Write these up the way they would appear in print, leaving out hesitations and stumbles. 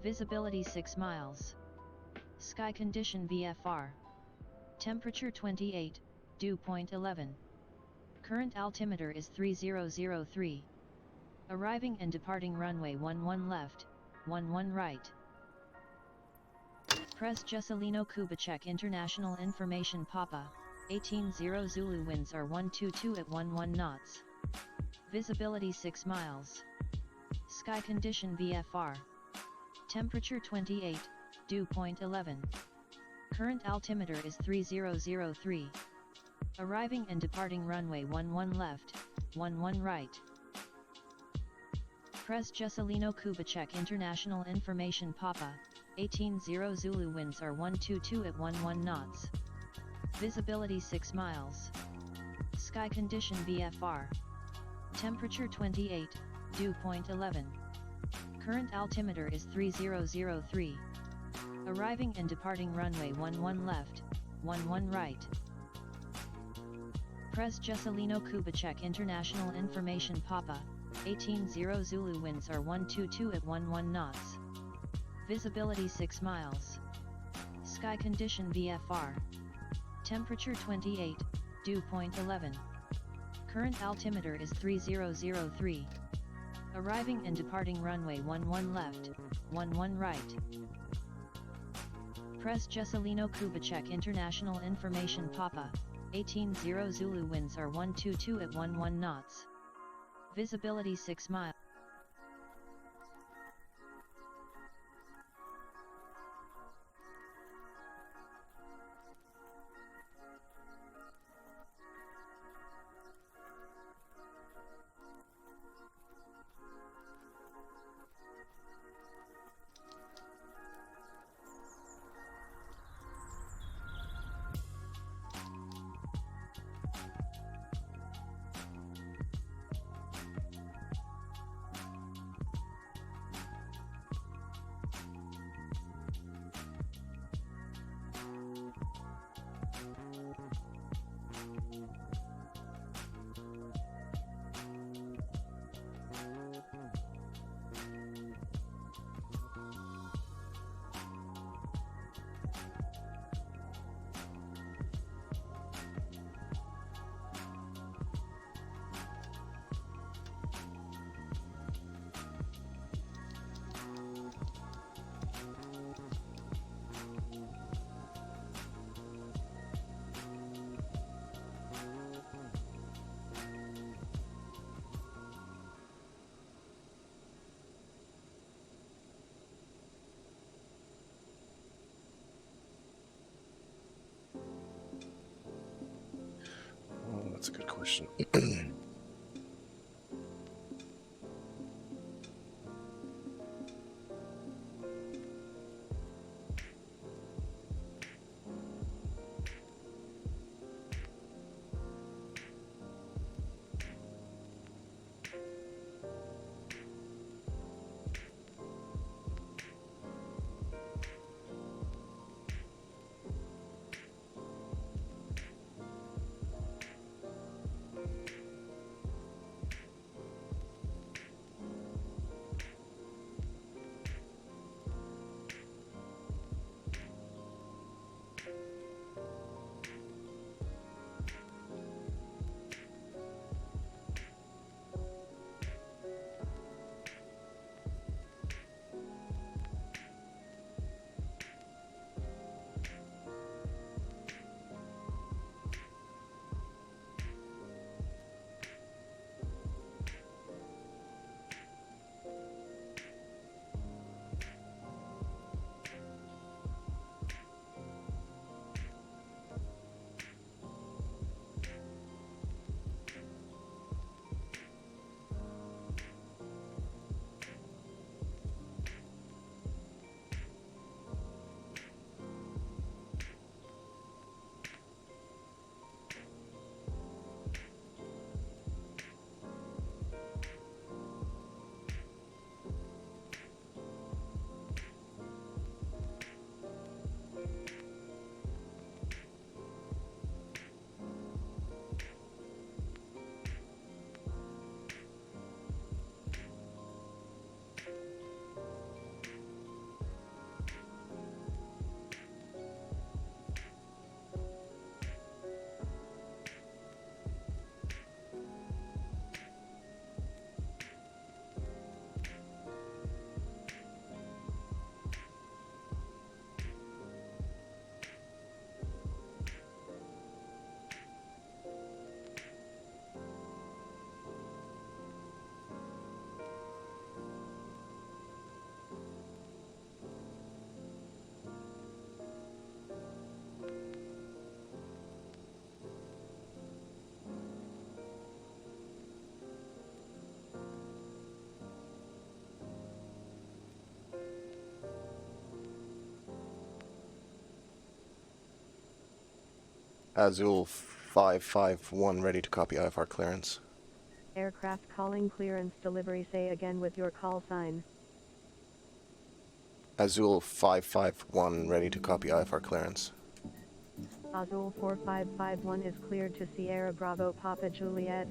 Visibility 6 miles. Sky condition VFR. Temperature 28, dew point 11. Current altimeter is 3003. Arriving and departing runway 11 left, 11 right. Press Juscelino Kubitschek International Information Papa, 180 Zulu winds are 122 at 11 knots. Visibility 6 miles. Sky condition VFR. Temperature 28, dew point 11. Current altimeter is 3003. Arriving and departing runway 11 left, 11 right. Press Juscelino Kubitschek International Information Papa, 180 Zulu winds are 122 at 11 knots. Visibility 6 miles. Sky condition VFR. Temperature 28, dew point 11. Current altimeter is 3003. Arriving and departing runway 11 left, 11 right. Press Juscelino Kubitschek International Information Papa, 180 Zulu winds are 122 at 11 knots. Visibility 6 miles. Sky condition VFR. Temperature 28, dew point 11. Current altimeter is 3003. Arriving and departing runway 11 left, 11 right. Press Juscelino Kubitschek International Information Papa, 180 Zulu winds are 122 at 11 knots. Visibility 6 miles. Oh, that's a good question. Azul 551 ready to copy IFR clearance. Aircraft calling clearance delivery, say again with your call sign. Azul 551 ready to copy IFR clearance. Azul 4551 is cleared to Sierra Bravo Papa Juliet,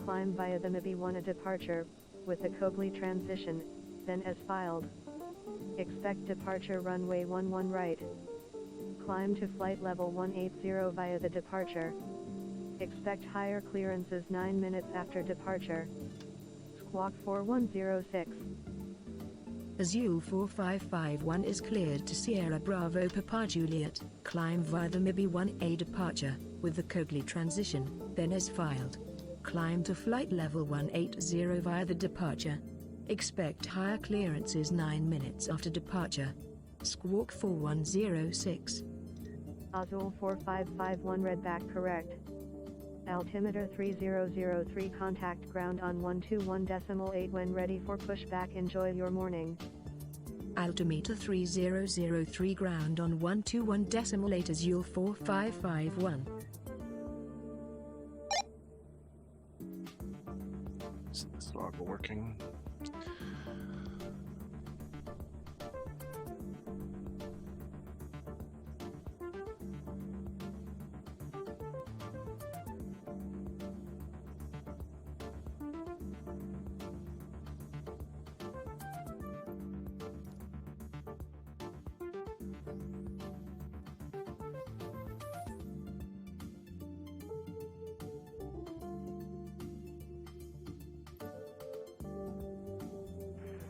climb via the MIB-1 departure, with the Copley transition, then as filed. Expect departure runway 11 right. Climb to flight level 180 via the departure. Expect higher clearances 9 minutes after departure. Squawk 4106. Azul 4551 is cleared to Sierra Bravo Papa Juliet, climb via the MIB-1A departure, with the Copley transition, then as filed. Climb to flight level 180 via the departure. Expect higher clearances 9 minutes after departure. Squawk 4106. Azul 4551 read back correct. Altimeter 3003, contact ground on 121.8 when ready for pushback. Enjoy your morning. Altimeter 3003, ground on 121.8 Azul 4551. Is this log working?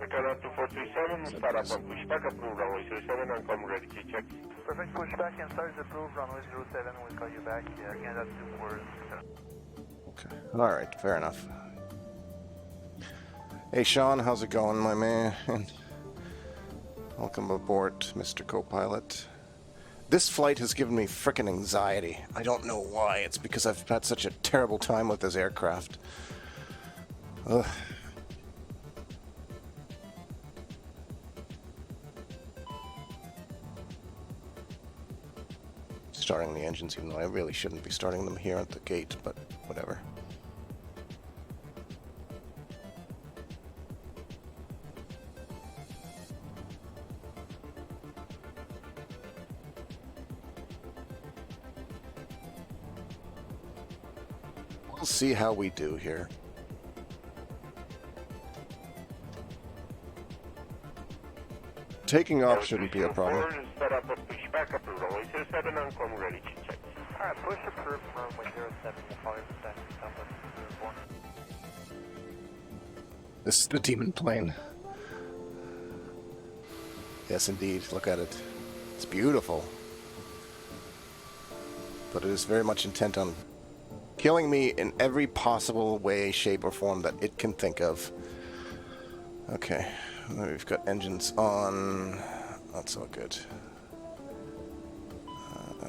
Echo 2437, start up on pushback, approved runway 07, and come ready to check. Perfect, pushback and start is approved, runway 07, we'll call you back. Yeah, again, that's 24. Okay. Alright, fair enough. Hey Sean, how's it going, my man? Welcome aboard, Mr. Co-Pilot. This flight has given me frickin' anxiety. I don't know why. It's because I've had such a terrible time with this aircraft. Ugh. Starting the engines, even though I really shouldn't be starting them here at the gate, but whatever. We'll see how we do here. Taking off shouldn't be a problem. Start up on pushback, approved runway 07, and come ready to check. Alright, push approved, runway 07, we'll call you back. This is the demon plane. Yes, indeed. Look at it. It's beautiful. But it is very much intent on killing me in every possible way, shape, or form that it can think of. Okay. We've got engines on. That's all good.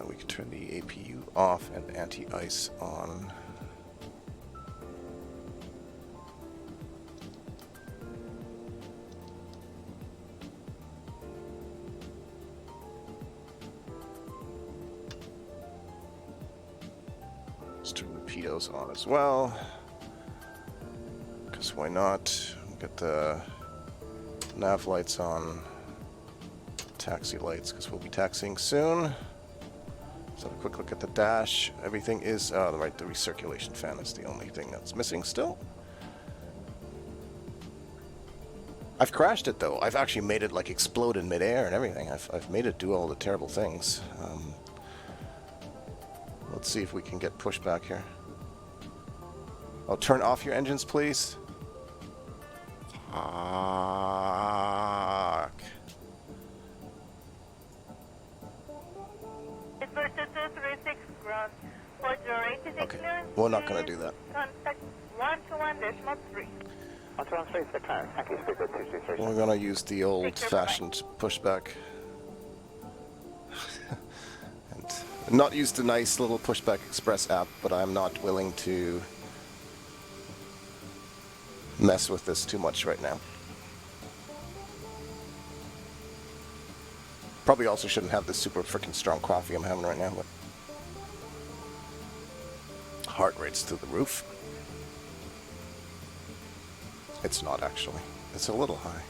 We can turn the APU off and anti-ice on. Let's turn the POs on as well. Because why not? We'll get the nav lights on, taxi lights, because we'll be taxiing soon. Let's have a quick look at the dash. Everything is, right, the recirculation fan is the only thing that's missing still. I've crashed it though. I've actually made it like explode in midair and everything. I've made it do all the terrible things. Let's see if we can get pushed back here. Oh, turn off your engines, please. Fuck. Okay, we're not going to do that. Contact 121.3. We're going to use the old-fashioned pushback. And not use the nice little Pushback Express app, but I'm not willing to mess with this too much right now. Probably also shouldn't have this super freaking strong coffee I'm having right now, but heart rate's through the roof. It's not actually. It's a little high.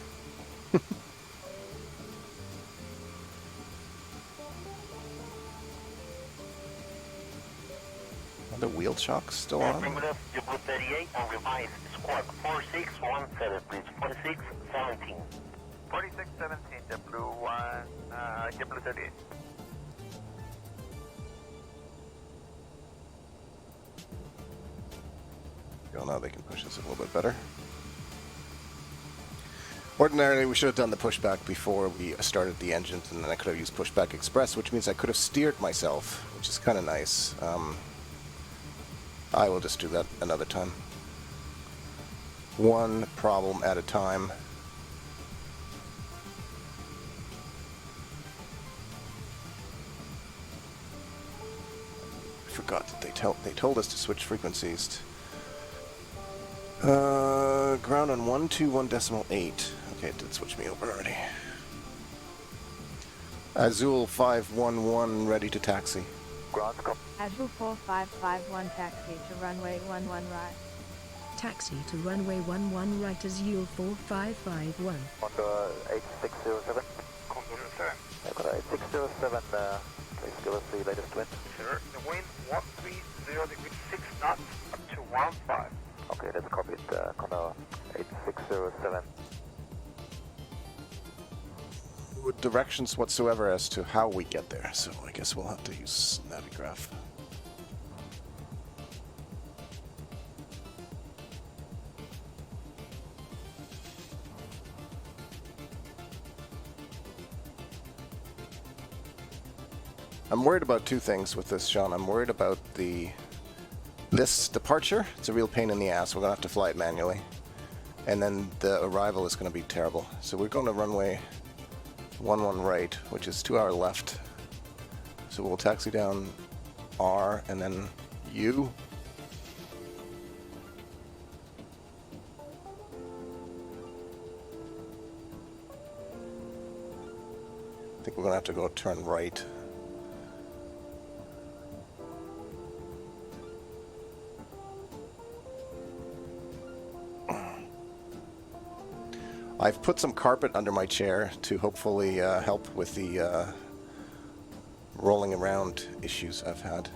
Are the wheel chocks still on? Affirmative, you Blue 38 on revised squawk 4617, please. 4617. 4617, the Blue 38. Well, now they can push us a little bit better. Ordinarily, we should have done the pushback before we started the engines, and then I could have used pushback express, which means I could have steered myself, which is kind of nice. I will just do that another time. One problem at a time. I forgot that they told us to switch frequencies. Ground on 121.8. Okay, it did switch me over already. Azul 511 ready to taxi. Ground, Azul 4551 taxi to runway 11 right. Taxi to runway 11 right Azul 4551. on the 8607. Condor 7. I've got 8607, please give us the latest wind. Sure. The wind 130 degrees 6 knots up to 15. Okay, let's copy it, Condor 8607. With directions whatsoever as to how we get there, so I guess we'll have to use Navigraph. I'm worried about two things with this, Sean. I'm worried about this departure. It's a real pain in the ass. We're going to have to fly it manually. And then the arrival is going to be terrible. So we're going to runway 11 right, which is 2 hour left. So we'll taxi down R and then U. I think we're going to have to go turn right. I've put some carpet under my chair to hopefully help with the rolling around issues I've had.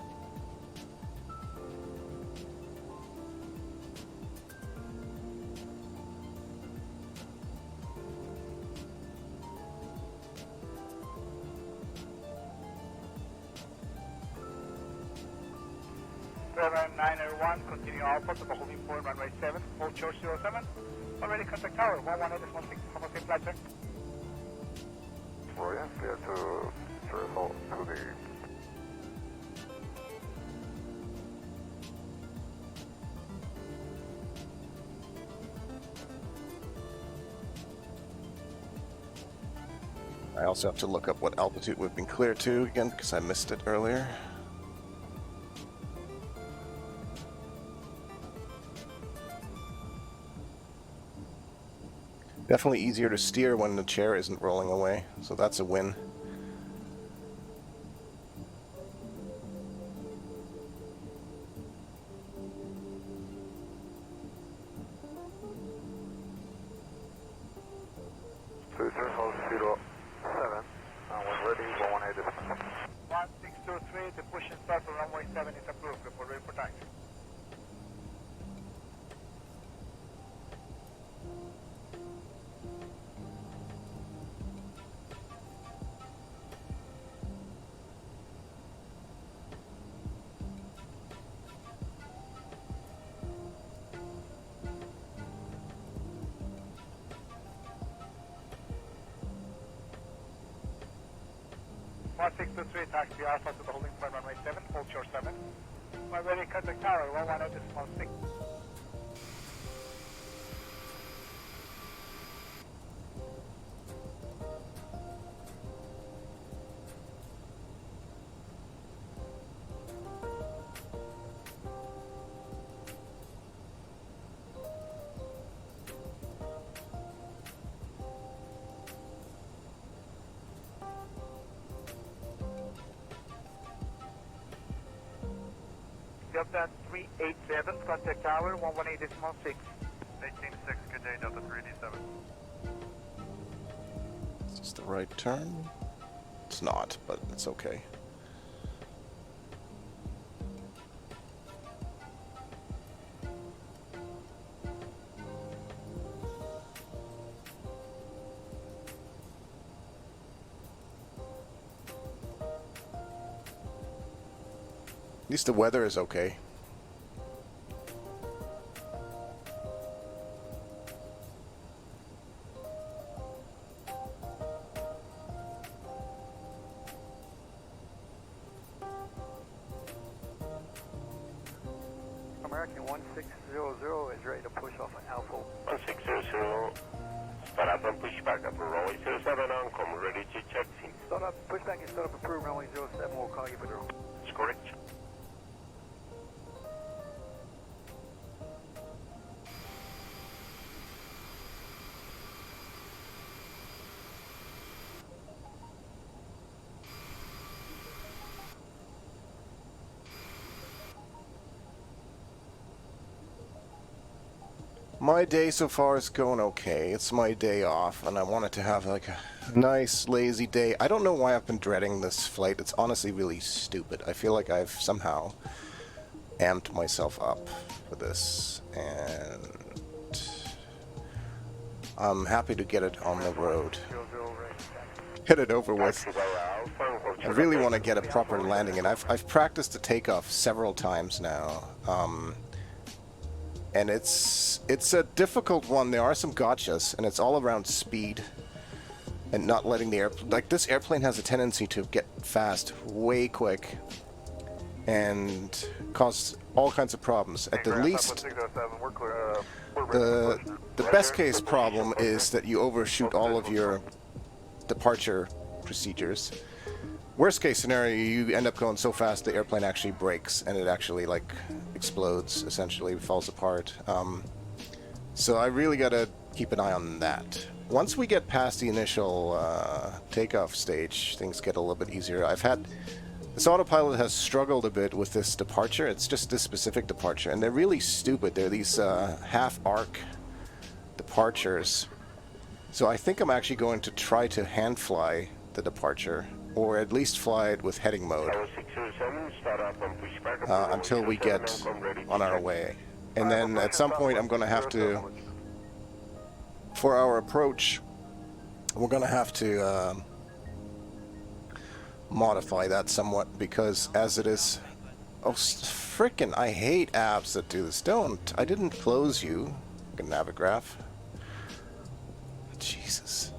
Seven 901, continue Alpha to the holding point, runway 7, hold short 07. Already contact tower, 118.16, how much flight check? Roya, clear to hold to the... I also have to look up what altitude we've been clear to again because I missed it earlier. Definitely easier to steer when the chair isn't rolling away, so that's a win. Cruiser, hold 07, and when ready, 118. 1623, the push and start for runway 7 is approved, report ready for taxi. One 623, taxi Alpha to the holding point, runway 7, hold short 7. When ready, contact tower, 118.6. Delta 387, contact tower 118.6. 18.6, good day, Delta 387. Is this the right turn? It's not, but it's okay. At least the weather is okay. American 1600 is ready to push off an Alpha. 1600, start up and push back up runway 07 Ancom, ready to check in. Start up, push back and start up approved runway 07, we'll call you for the That's correct. My day so far is going okay. It's my day off, and I wanted to have like a nice, lazy day. I don't know why I've been dreading this flight. It's honestly really stupid. I feel like I've somehow amped myself up for this, and I'm happy to get it on the road. Get it over with. I really want to get a proper landing, and I've practiced the takeoff several times now. And it's a difficult one. There are some gotchas, and it's all around speed and not letting the airplane... Like, this airplane has a tendency to get fast way quick and cause all kinds of problems. At the least, the best case problem is that you overshoot all of your departure procedures. Worst case scenario, you end up going so fast the airplane actually breaks and it actually like explodes, essentially falls apart. So I really gotta keep an eye on that. Once we get past the initial takeoff stage, things get a little bit easier. This autopilot has struggled a bit with this departure. It's just this specific departure, and they're really stupid. They're these half-arc departures. So I think I'm actually going to try to hand fly the departure, or at least fly it with heading mode until we get on our way. And then at some point I'm going to have to, for our approach, we're going to have to modify that somewhat, because as it is... Oh, frickin', I hate apps that do this. Don't. I didn't close you. Navigraph. Jesus.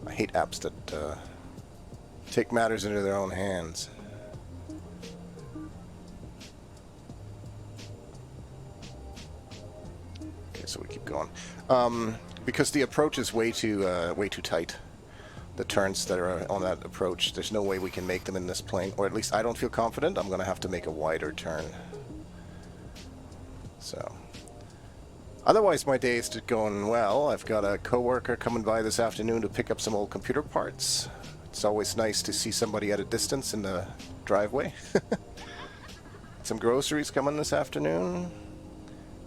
I hate apps that take matters into their own hands. Okay, so we keep going. Because the approach is way too tight. The turns that are on that approach, there's no way we can make them in this plane, or at least I don't feel confident. I'm going to have to make a wider turn. So, otherwise my day is going well. I've got a coworker coming by this afternoon to pick up some old computer parts. It's always nice to see somebody at a distance in the driveway. Some groceries coming this afternoon.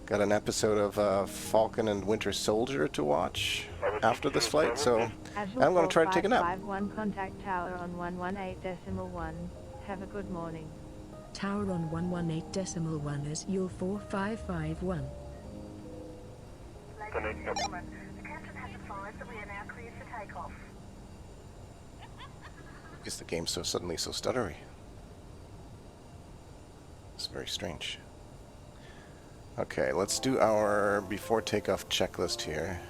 Got an episode of Falcon and Winter Soldier to watch after this flight, so I'm going to try to take a nap. 51 contact tower on 118.1. Have a good morning. Tower on 118.1 is your 4551. Ladies and gentlemen, the captain has advised that we are now cleared for takeoff. Is the game so suddenly so stuttery? It's very strange. Okay, let's do our before takeoff checklist here.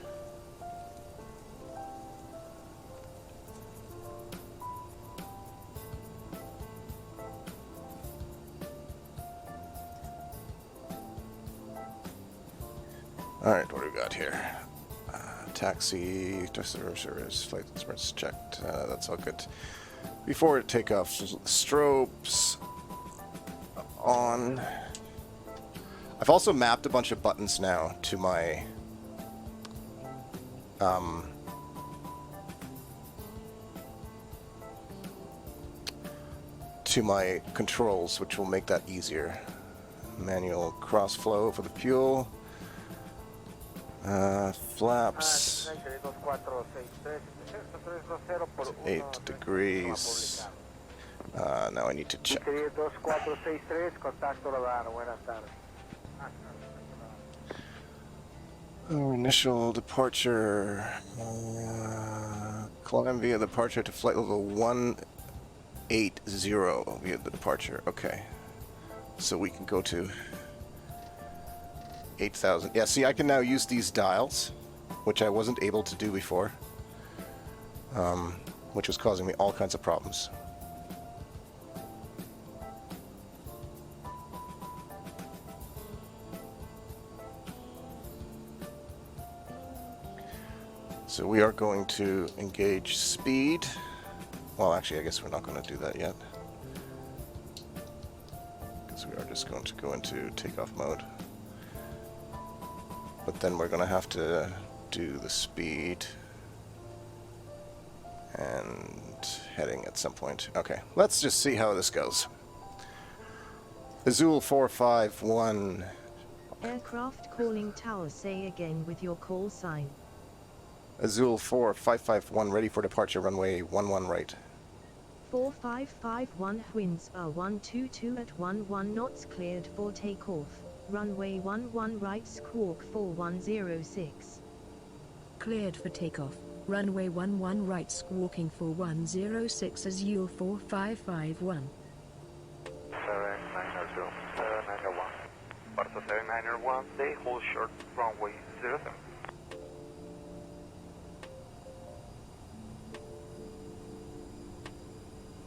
Alright, what do we got here? Taxi, service, flight expense checked. That's all good. Before takeoff, strobes on. I've also mapped a bunch of buttons now to my to my controls, which will make that easier. Manual cross flow for the fuel. Flaps. 8 degrees. Now I need to check. Oh, initial departure. Climb via departure to flight level 180 via the departure. Okay. So we can go to 8,000. Yeah, see, I can now use these dials, which I wasn't able to do before, which was causing me all kinds of problems. So we are going to engage speed. Well, actually, I guess we're not going to do that yet, because we are just going to go into takeoff mode. But then we're going to have to do the speed and heading at some point. Okay, let's just see how this goes. Azul 451. Aircraft calling tower, say again with your call sign. Azul 4551, ready for departure, runway 11 right. 4551, winds are 122 at 11 knots, cleared for takeoff. Runway 11 right, squawk 4106. Cleared for takeoff. Runway 11 right, squawking 4106 Azul 4551. 7900, 791. Parto 7901, they hold short runway 07.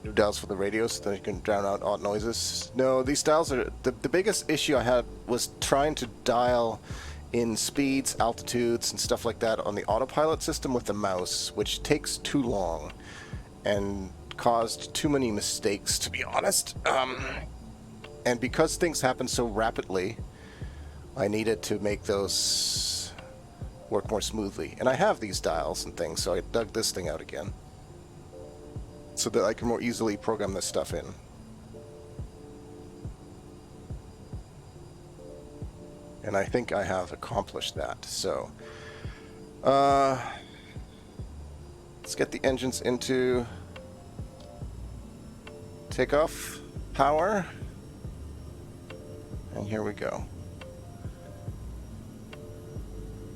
New dials for the radio so that you can drown out odd noises. No, these dials are... The biggest issue I had was trying to dial in speeds, altitudes, and stuff like that on the autopilot system with the mouse, which takes too long and caused too many mistakes, to be honest. And because things happen so rapidly, I needed to make those work more smoothly. And I have these dials and things, so I dug this thing out again, so that I can more easily program this stuff in. And I think I have accomplished that. So, let's get the engines into takeoff power. And here we go.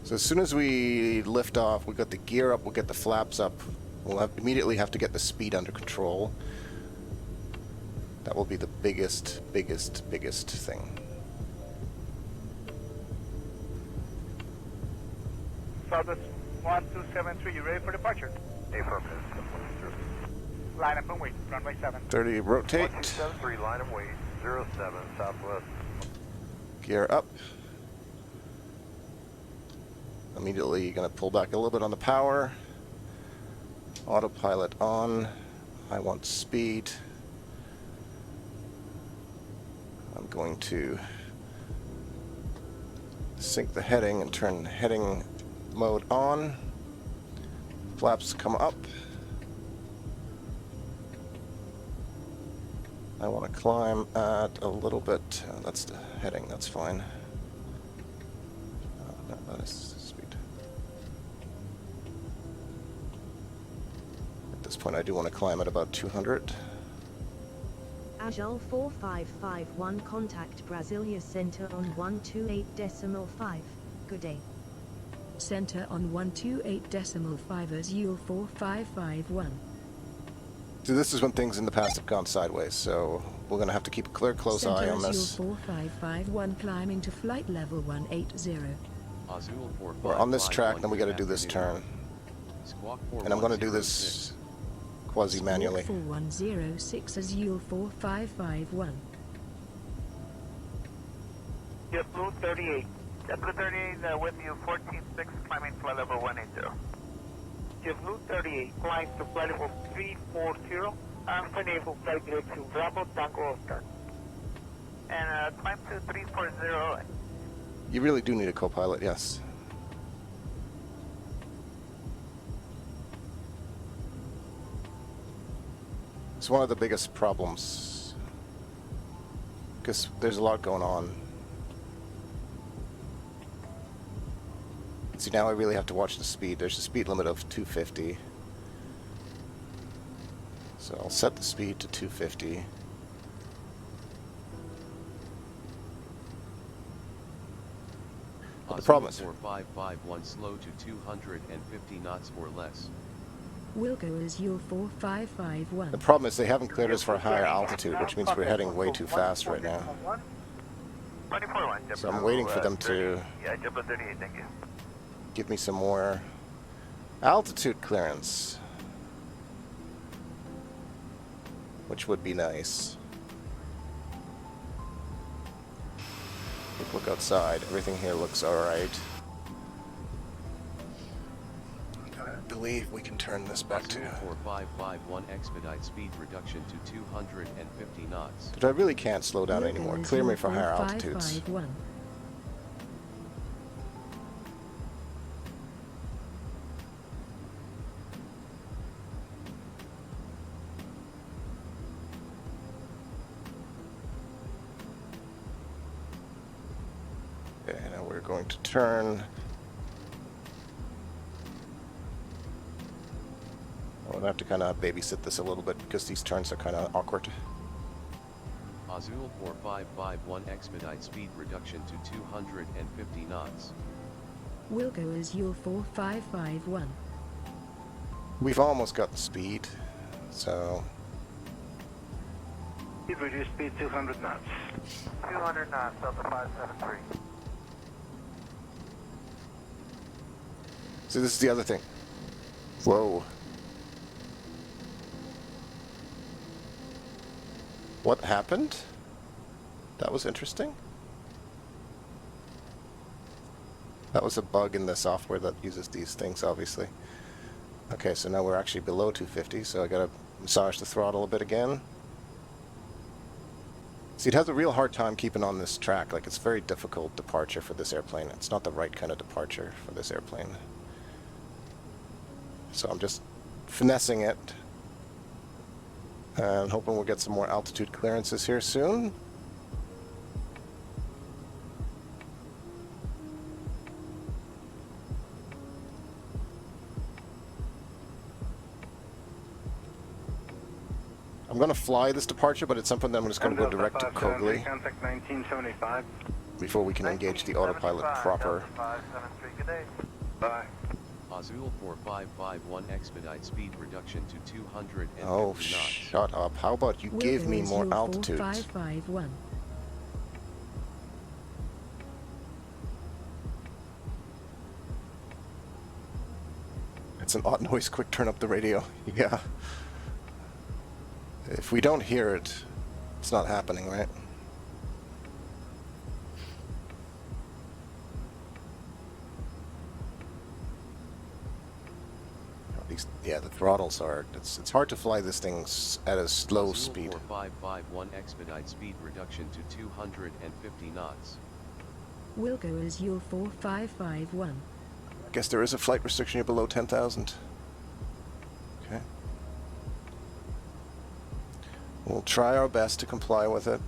So as soon as we lift off, we got the gear up, we'll get the flaps up. We'll immediately have to get the speed under control. That will be the biggest thing. Southwest 1273, you ready for departure? Affirmative. Line up and wait, runway 7. 30, rotate. 1273, line and wait, 07, Southwest. Gear up. Immediately gonna pull back a little bit on the power. Autopilot on. I want speed. I'm going to sync the heading and turn heading mode on. Flaps come up. I want to climb at a little bit. That's the heading, that's fine. No, that is speed. At this point, I do want to climb at about 200. Agile 4551, contact Brasilia Center on 128.5. Good day. Center on 128.5 Azul 4551. So this is when things in the past have gone sideways, so we're going to have to keep a close eye on this. Azul 4551, climbing to flight level 180. We're on this track, then we got to do this turn. And I'm going to do this quasi-manually. 4106 Azul 4551. JetBlue 38. JetBlue 38 with you, 146, climbing flight level 180. JetBlue 38, climb to flight level 340, and enable flight direct to Bravo Tango Oscar. And climb to 340. You really do need a co-pilot, yes. It's one of the biggest problems because there's a lot going on. See, now I really have to watch the speed. There's a speed limit of 250. So I'll set the speed to 250. But the problem is 4551 slow to 250 knots or less. Wilco is your 4551. the problem is they haven't cleared us for a higher altitude, which means we're heading way too fast right now. 24-1. So I'm waiting for them to Yeah, JetBlue 38, thank you. give me some more altitude clearance, which would be nice. Look outside. Everything here looks alright. I believe we can turn this back to... 4551 expedite speed reduction to 250 knots. But I really can't slow down Wilco anymore. is Clear me your for higher altitudes. 4551. Okay, now we're going to turn. I'm going to have to kind of babysit this a little bit because these turns are kind of awkward. Azul 4551 expedite speed reduction to 250 knots. Wilco is your 4551. We've almost got the speed, so... Reduce speed 200 knots. 200 knots, Delta 573. See, this is the other thing. Whoa. What happened? That was interesting. That was a bug in the software that uses these things, obviously. Okay, so now we're actually below 250, so I gotta massage the throttle a bit again. See, it has a real hard time keeping on this track. Like, it's very difficult departure for this airplane. It's not the right kind of departure for this airplane. So I'm just finessing it and hoping we'll get some more altitude clearances here soon. I'm going to fly this departure, but at some point I'm just going to go direct to Cogley Contact 1975. before we can engage the autopilot proper. 573, good day. Bye. Azul 4551 expedite speed reduction to 250 Oh, knots. shut up. How about you give Wilco me is more your altitudes? 4551. It's an odd noise. Quick, turn up the radio. Yeah. If we don't hear it, it's not happening, right? At least, yeah, the throttles are. It's hard to fly this thing at a slow Azul speed. 4551 expedite speed reduction to 250 knots. Wilco is your 4551. I guess there is a flight restriction here below 10,000. Okay. We'll try our best to comply with it.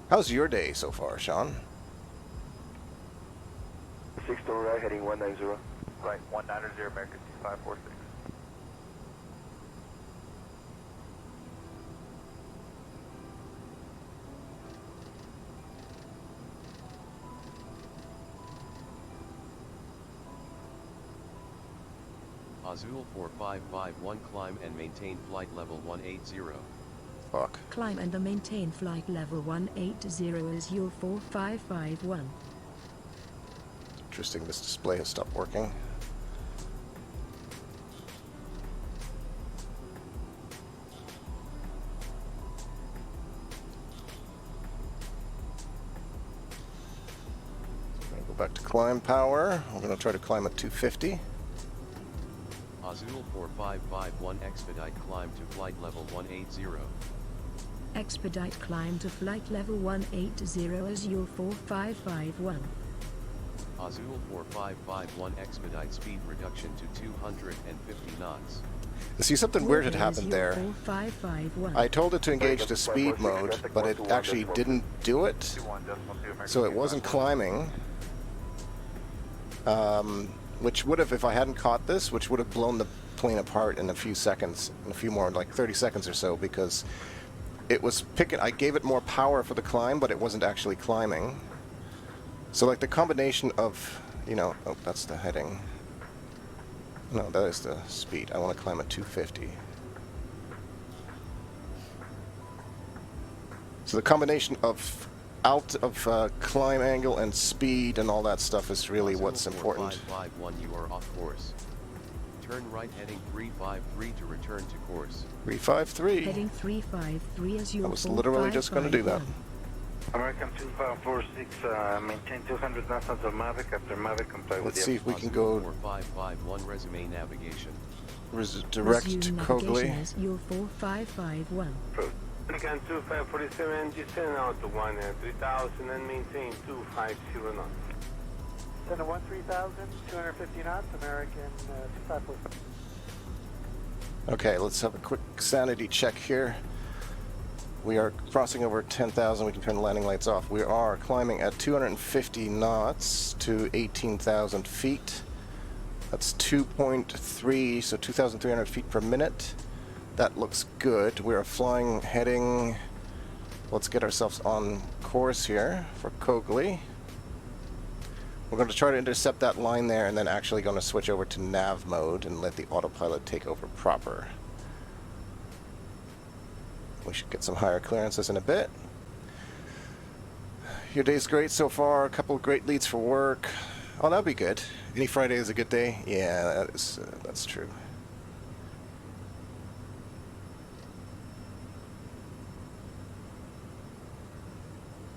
How's your day so far, Sean? 6 door right, heading 190. Right, 190 American 2546. Azul 4551 climb and maintain flight level 180. Fuck. Climb and maintain flight level 180 is your 4551. Interesting, this display has stopped working. I'm going to go back to climb power. I'm going to try to climb at 250. Azul 4551 expedite climb to flight level 180. Expedite climb to flight level 180 is your 4551. Azul 4551 expedite speed reduction to 250 knots. See, something weird had happened there. 4551. I told it to engage the speed mode, but it actually didn't do it. So it wasn't climbing. Which would have, if I hadn't caught this, which would have blown the plane apart in a few seconds, in a few more, like 30 seconds or so, because it was picking, I gave it more power for the climb, but it wasn't actually climbing. So like the combination of, you know, oh, that's the heading. No, that is the speed. I want to climb at 250. So the combination of climb angle and speed and all that stuff is really what's important. 4551, you are off course. Turn right heading 353 to return to course. 353. Heading 353 as you. I was literally just going to do that. American 2546, maintain 200 knots until Mavic. After Mavic, comply with Let's see if we can go 4551 resume navigation. direct to Resume Cogley. navigation as your 4551. American 2547, descend out to 3000 and maintain 250 knots. Center 3000, 250 knots, American 2547. Okay, let's have a quick sanity check here. We are crossing over 10,000. We can turn the landing lights off. We are climbing at 250 knots to 18,000 feet. That's 2.3, so 2,300 feet per minute. That looks good. We are flying, heading. Let's get ourselves on course here for Cogley. We're going to try to intercept that line there, and then actually going to switch over to nav mode and let the autopilot take over proper. We should get some higher clearances in a bit. Your day's great so far. A couple of great leads for work. Oh, that'd be good. Any Friday is a good day. Yeah, that's true.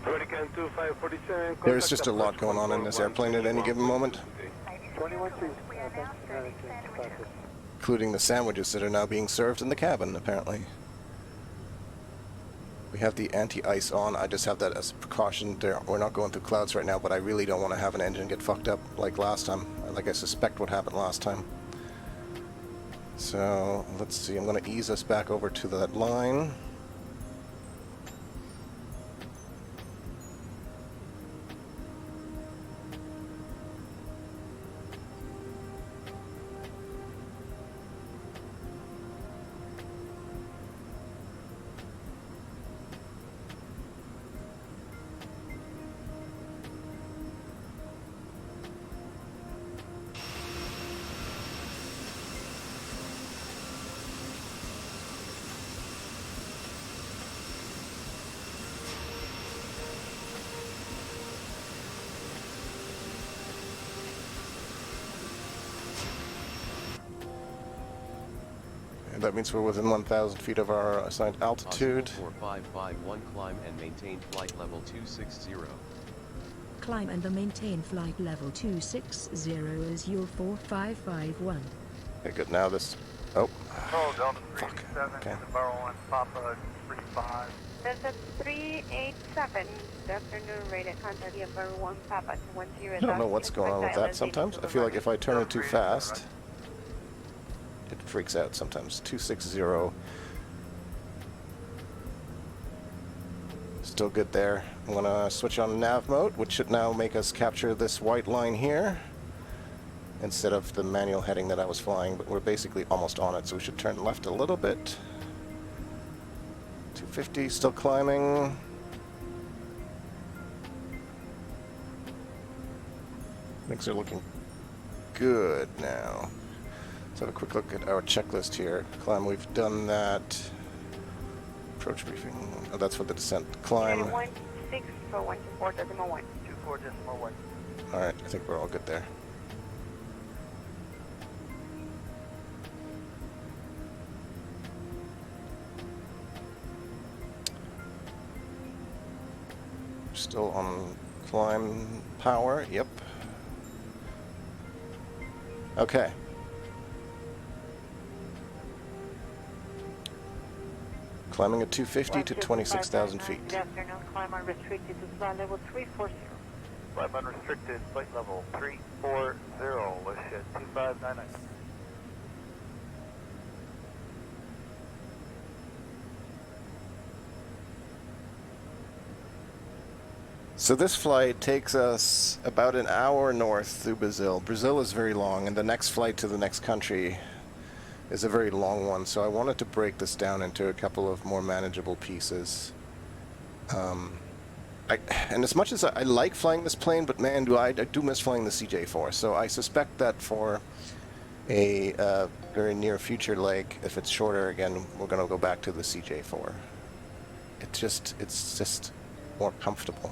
American 2547. There's just a lot going on in this airplane at any given moment, 21 2, American 2547. including the sandwiches that are now being served in the cabin, apparently. We have the anti-ice on. I just have that as a precaution. We're not going through clouds right now, but I really don't want to have an engine get fucked up like last time. Like I suspect what happened last time. So, let's see. I'm going to ease us back over to that line. That means we're within 1,000 feet of our assigned altitude. 4551 climb and maintain flight level 260. Climb and maintain flight level 260 is your 4551. Okay, good. Now this. Oh. Oh, Delta Fuck. 387, Okay. Bar 1, Papa 35. Delta 387, good afternoon, rated contact via Bar 1, Papa 210. I don't know what's going on with that sometimes. I feel like if I turn it too fast, it freaks out sometimes. 260. Still good there. I'm gonna switch on nav mode, which should now make us capture this white line here instead of the manual heading that I was flying, but we're basically almost on it, so we should turn left a little bit. 250, still climbing. Things are looking good now. Let's have a quick look at our checklist here. Climb, we've done that. Approach briefing. Oh, that's for the descent. Climb. 164.1. 24.1. Alright, I think we're all good there. Still on climb power. Yep. Okay. Climbing at 250 to 26,000 feet. Good afternoon, climb unrestricted to flight level 340. 5 unrestricted, flight level 340, let's hit 2599. So this flight takes us about an hour north through Brazil. Brazil is very long, and the next flight to the next country is a very long one, so I wanted to break this down into a couple of more manageable pieces. And as much as I like flying this plane, but man, I do miss flying the CJ4. So I suspect that for a very near future leg, if it's shorter again, we're going to go back to the CJ4. It's just more comfortable.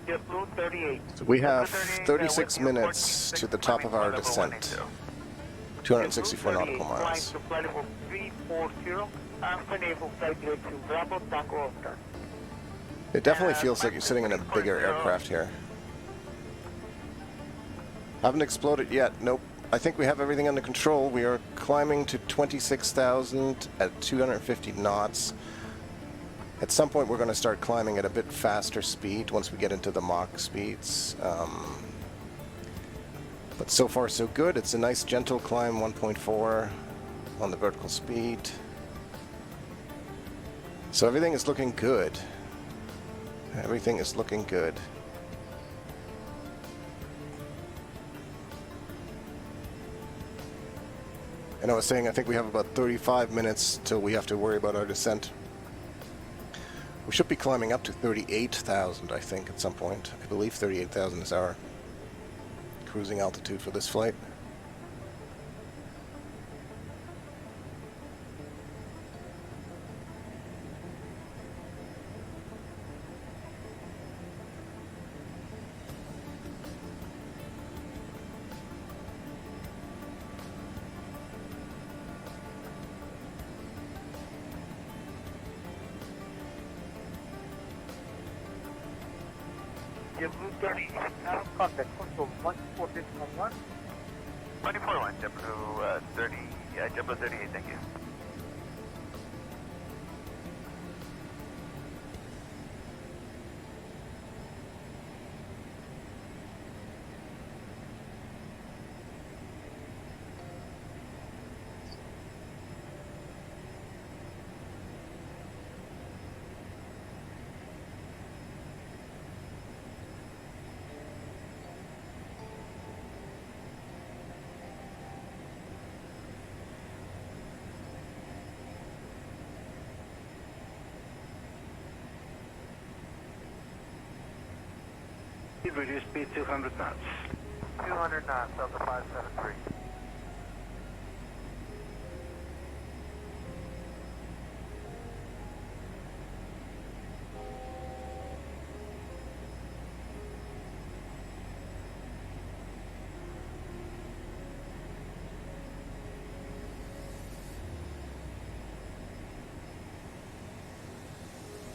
JetBlue 38. So we have 36 minutes to the top of our descent. 264 nautical miles. To flight level 340 and enable flight to Bravo Tango Oscar. It definitely feels like you're sitting in a bigger aircraft here. Haven't exploded yet. Nope. I think we have everything under control. We are climbing to 26,000 at 250 knots. At some point we're going to start climbing at a bit faster speed once we get into the Mach speeds. But so far so good. It's a nice gentle climb, 1.4 on the vertical speed. So everything is looking good. Everything is looking good. And I was saying I think we have about 35 minutes till we have to worry about our descent. We should be climbing up to 38,000, I think, at some point. I believe 38,000 is our cruising altitude for this flight. JetBlue 30, contact control 14611. 241, JetBlue 30, JetBlue 38, thank you. Reduce speed 200 knots. 200 knots, Delta 573.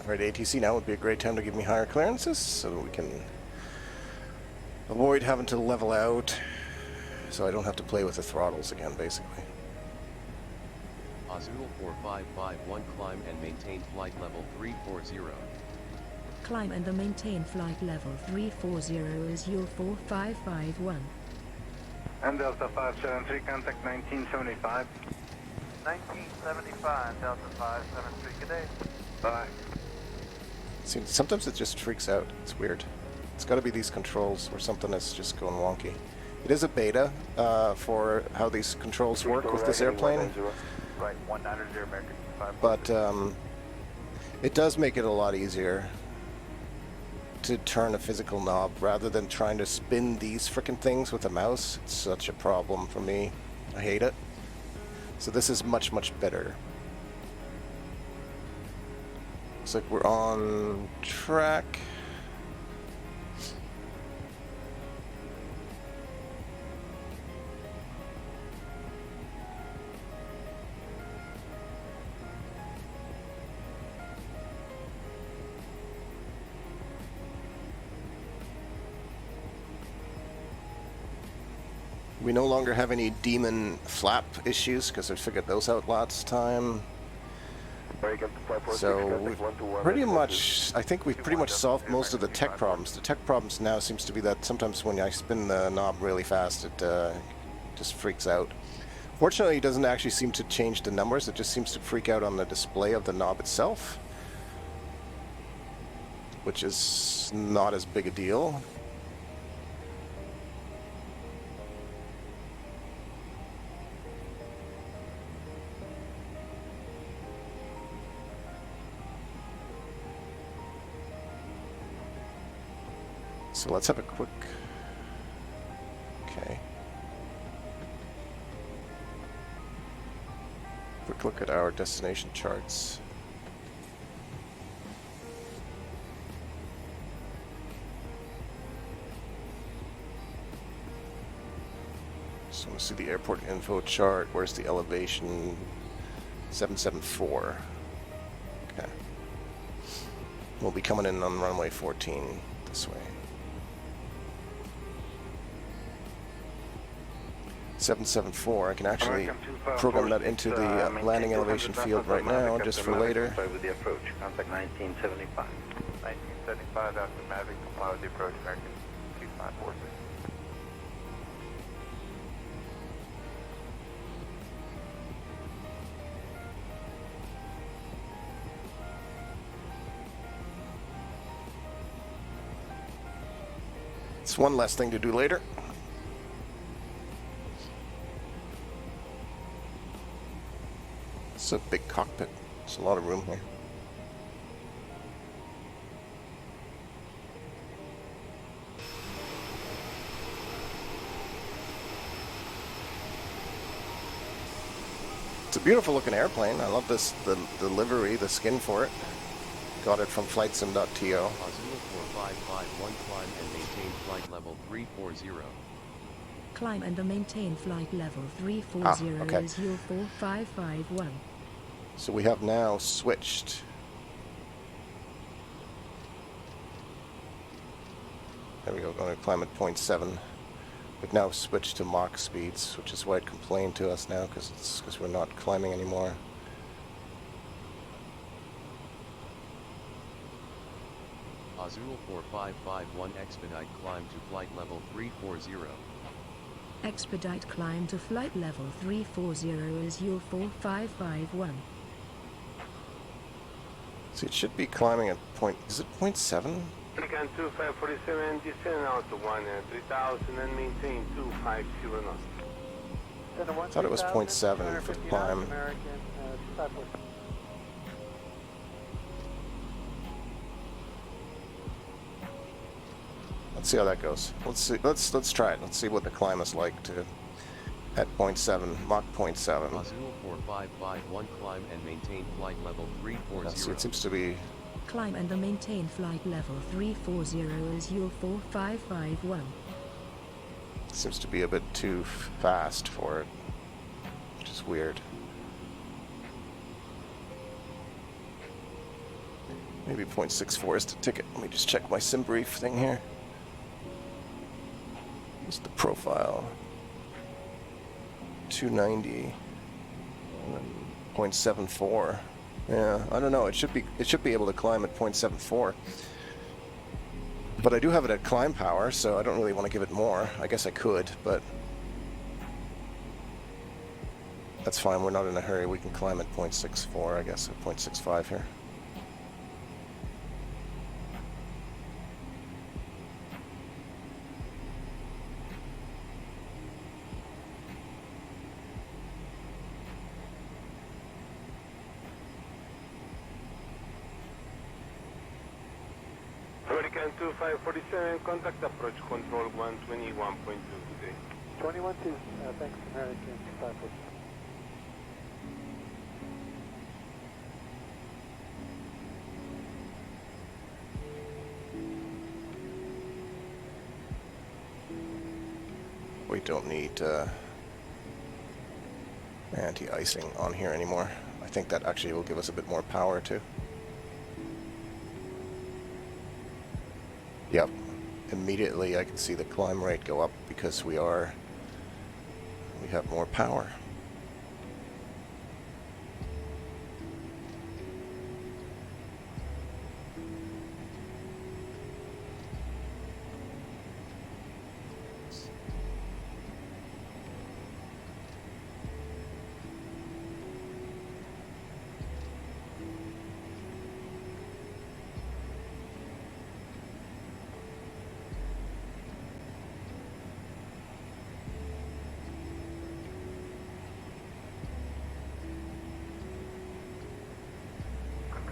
Alright, ATC, now would be a great time to give me higher clearances so that we can avoid having to level out, so I don't have to play with the throttles again, basically. Azul 4551, climb and maintain flight level 340. Climb and maintain flight level 340 is your 4551. And Delta 573, contact 1975. 1975, Delta 573, good day. Bye. See, sometimes it just freaks out. It's weird. It's got to be these controls or something that's just going wonky. It is a beta for how these controls work with this airplane. Right, 190 American 5. But it does make it a lot easier to turn a physical knob rather than trying to spin these frickin' things with a mouse. It's such a problem for me. I hate it. So this is much, much better. Looks like we're on track. We no longer have any demon flap issues because I figured those out last time. So we've pretty much, I think we've pretty much solved most of the tech problems. The tech problems now seems to be that sometimes when I spin the knob really fast, it just freaks out. Fortunately, it doesn't actually seem to change the numbers. It just seems to freak out on the display of the knob itself, which is not as big a deal. So let's have a quick, quick look at our destination charts. Just want to see the airport info chart. Where's the elevation? 774. Okay. We'll be coming in on runway 14 this way. 774. I can actually program that into the landing elevation field right now, just for later. With the approach, contact 1975. 1975 after Mavic, comply with the approach, American 2546. It's one less thing to do later. It's a big cockpit. There's a lot of room here. It's a beautiful looking airplane. I love this, the livery, the skin for it. Got it from flightsim.to. Azul 4551, climb and maintain flight level 340. Climb and maintain flight level 340 okay. is your 4551. So we have now switched. There we go, going to climb at 0.7. We've now switched to Mach speeds, which is why it complained to us now, because we're not climbing anymore. Azul 4551, expedite climb to flight level 340. Expedite climb to flight level 340 is your 4551. So it should be climbing at is it 0.7? American 2547, descend out to 3000 and maintain 250 knots. I thought it was 0.7 for the climb. Let's see how that goes. Let's see. Let's try it. Let's see what the climb is like at 0.7, Mach 0.7. Azul 4551, climb and maintain flight level 340. See, it seems to be. Climb and maintain flight level 340 is your 4551. Seems to be a bit too fast for it, which is weird. Maybe 0.64 is the ticket. Let me just check my sim brief thing here. What's the profile? 290 and then 0.74. Yeah, I don't know. It should be able to climb at 0.74. But I do have it at climb power, so I don't really want to give it more. I guess I could, but that's fine. We're not in a hurry. We can climb at 0.64, I guess, at 0.65 here. American 2547, contact approach control 121.2 today. 21.2, thanks, American 547. don't need anti-icing on here anymore. I think that actually will give us a bit more power too. Yep, immediately I can see the climb rate go up because we have more power.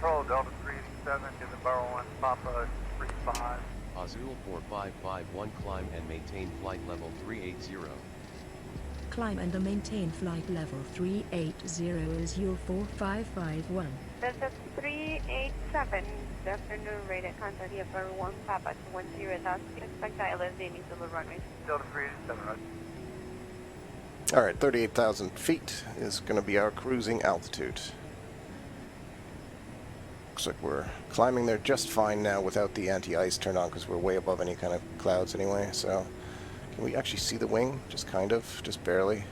Control Delta 387 to the Barrow 1 Papa 35. Azul 4551 climb and maintain flight level 380. Climb and maintain flight level 380 Azul 4551. Delta 387, good afternoon, rated Cantadia Barrow 1 Papa 210,000. Expect ILS Amy Zulu runway. Delta 387, right. Alright, 38,000 feet is going to be our cruising altitude. Looks like we're climbing there just fine now without the anti-ice turned on because we're way above any kind of clouds anyway. So can we actually see the wing? Just kind of, just barely.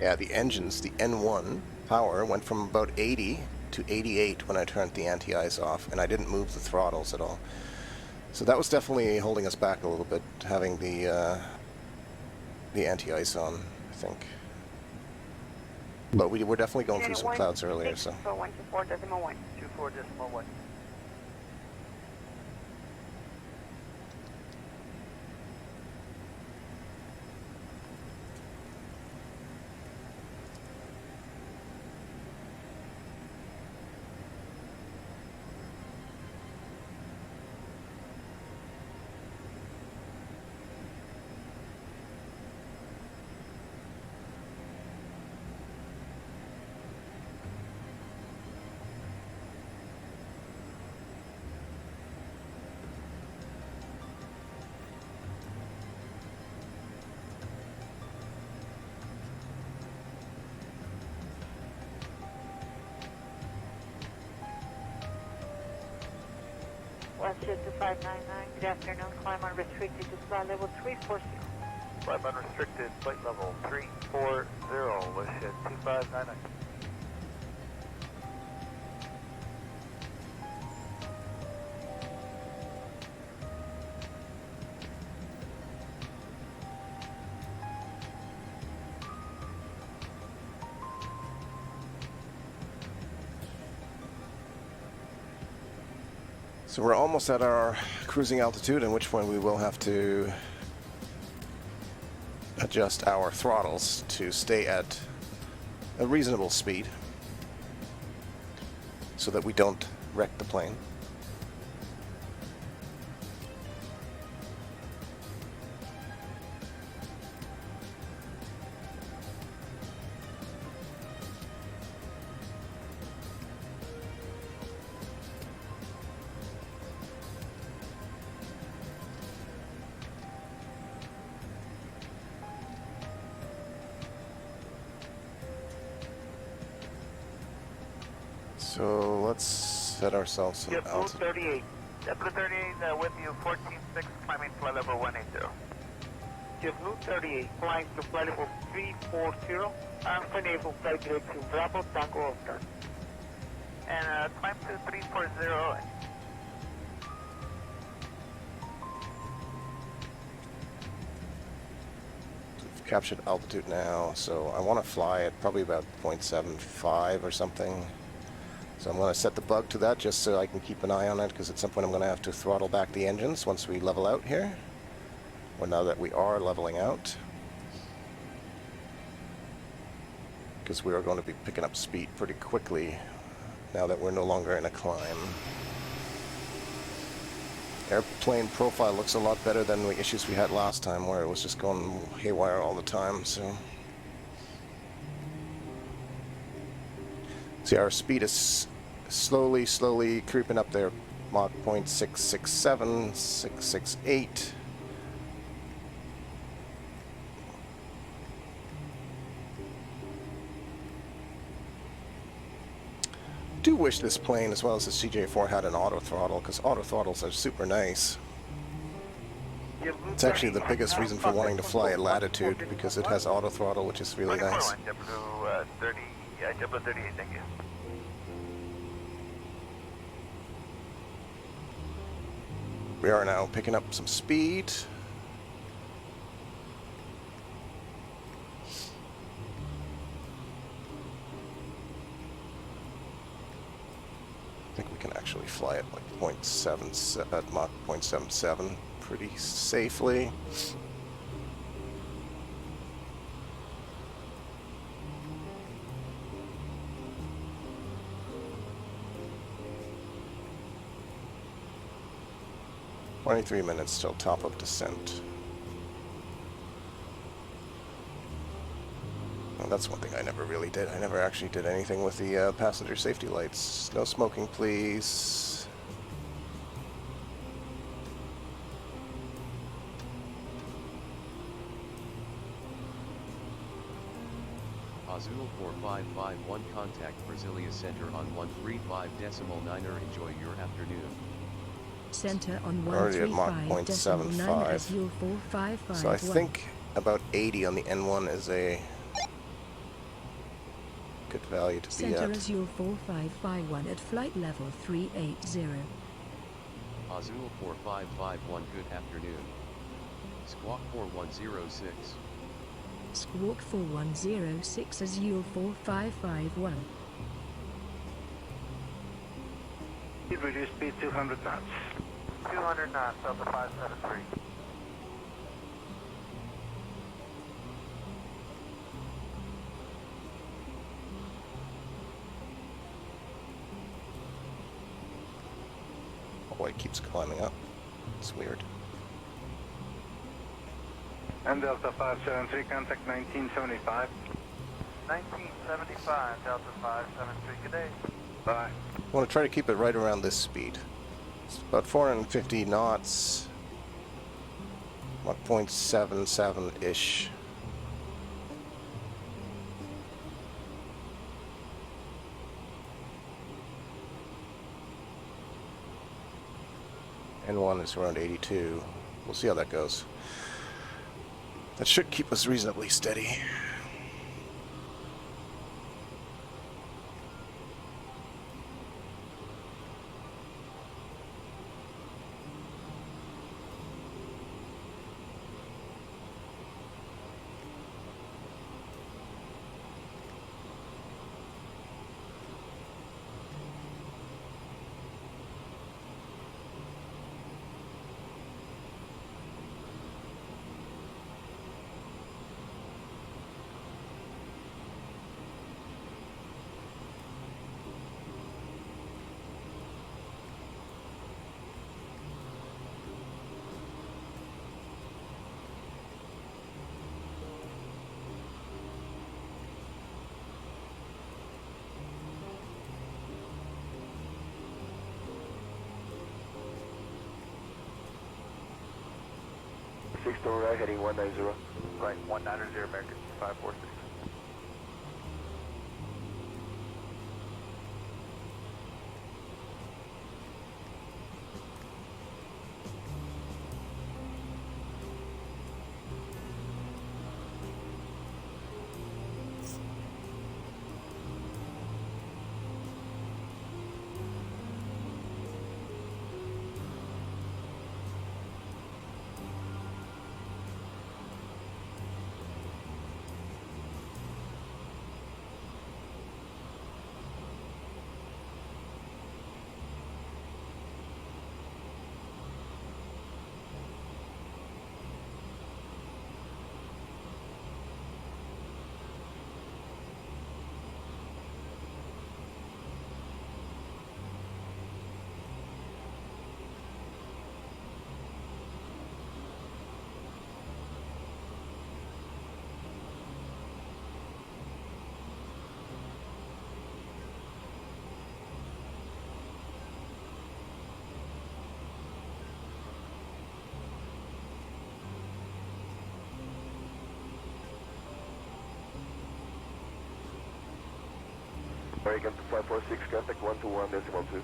Yeah, the engines, the N1 power went from about 80 to 88 when I turned the anti-ice off, and I didn't move the throttles at all. So that was definitely holding us back a little bit, having the anti-ice on, I think. But we were definitely going through some clouds earlier, so. 124.1. 24.1. West 2599, good afternoon, climb unrestricted to flight level 340. Climb unrestricted, flight level 340, wish at 2599. So we're almost at our cruising altitude, in which point we will have to adjust our throttles to stay at a reasonable speed so that we don't wreck the plane. So let's set ourselves some altitude. 38. JetBlue 38 with you, 14.6, climbing flight level 180. JetBlue 38, flying to flight level 340, Alpha enable flight direction Bravo Tango Oscar. And climb to 340. captured altitude now, so I want to fly at probably about 0.75 or something. So I'm going to set the bug to that just so I can keep an eye on it, because at some point I'm going to have to throttle back the engines once we level out here. Or now that we are leveling out. Because we are going to be picking up speed pretty quickly now that we're no longer in a climb. Airplane profile looks a lot better than the issues we had last time where it was just going haywire all the time, so. See, our speed is slowly creeping up there. Mach 0.667, 668. I do wish this plane, as well as the CJ4, had an auto throttle, because auto throttles are super nice. It's actually the biggest reason for wanting to fly at latitude, because it has auto throttle, which is really nice. W38, thank you. We are now picking up some speed. I think we can actually fly at like 0.7 at Mach 0.77 pretty safely. "23 minutes till top of descent." Well, that's one thing I never really did. I never actually did anything with the passenger safety lights. No smoking, please. Azul 4551, contact Brasilia Center on 135.9er. Enjoy your afternoon. Center on Already at Mach 135.9 as 0.75. your 4551. So I think about 80 on the N1 is a good value to be Center at. as your 4551 at flight level 380. Azul 4551, good afternoon. Squawk 4106. Squawk 4106 as your 4551. Reduce speed 200 knots. 200 knots, Delta 573. Oh, it keeps climbing up. It's weird. And Delta 573, contact 1975. 1975, Delta 573, good day. Bye. I want to try to keep it right around this speed. It's about 450 knots. Mach 0.77-ish. N1 is around 82. We'll see how that goes. That should keep us reasonably steady. Six door right, heading 190. Right, 190, American 546. American 2546, contact 121.2.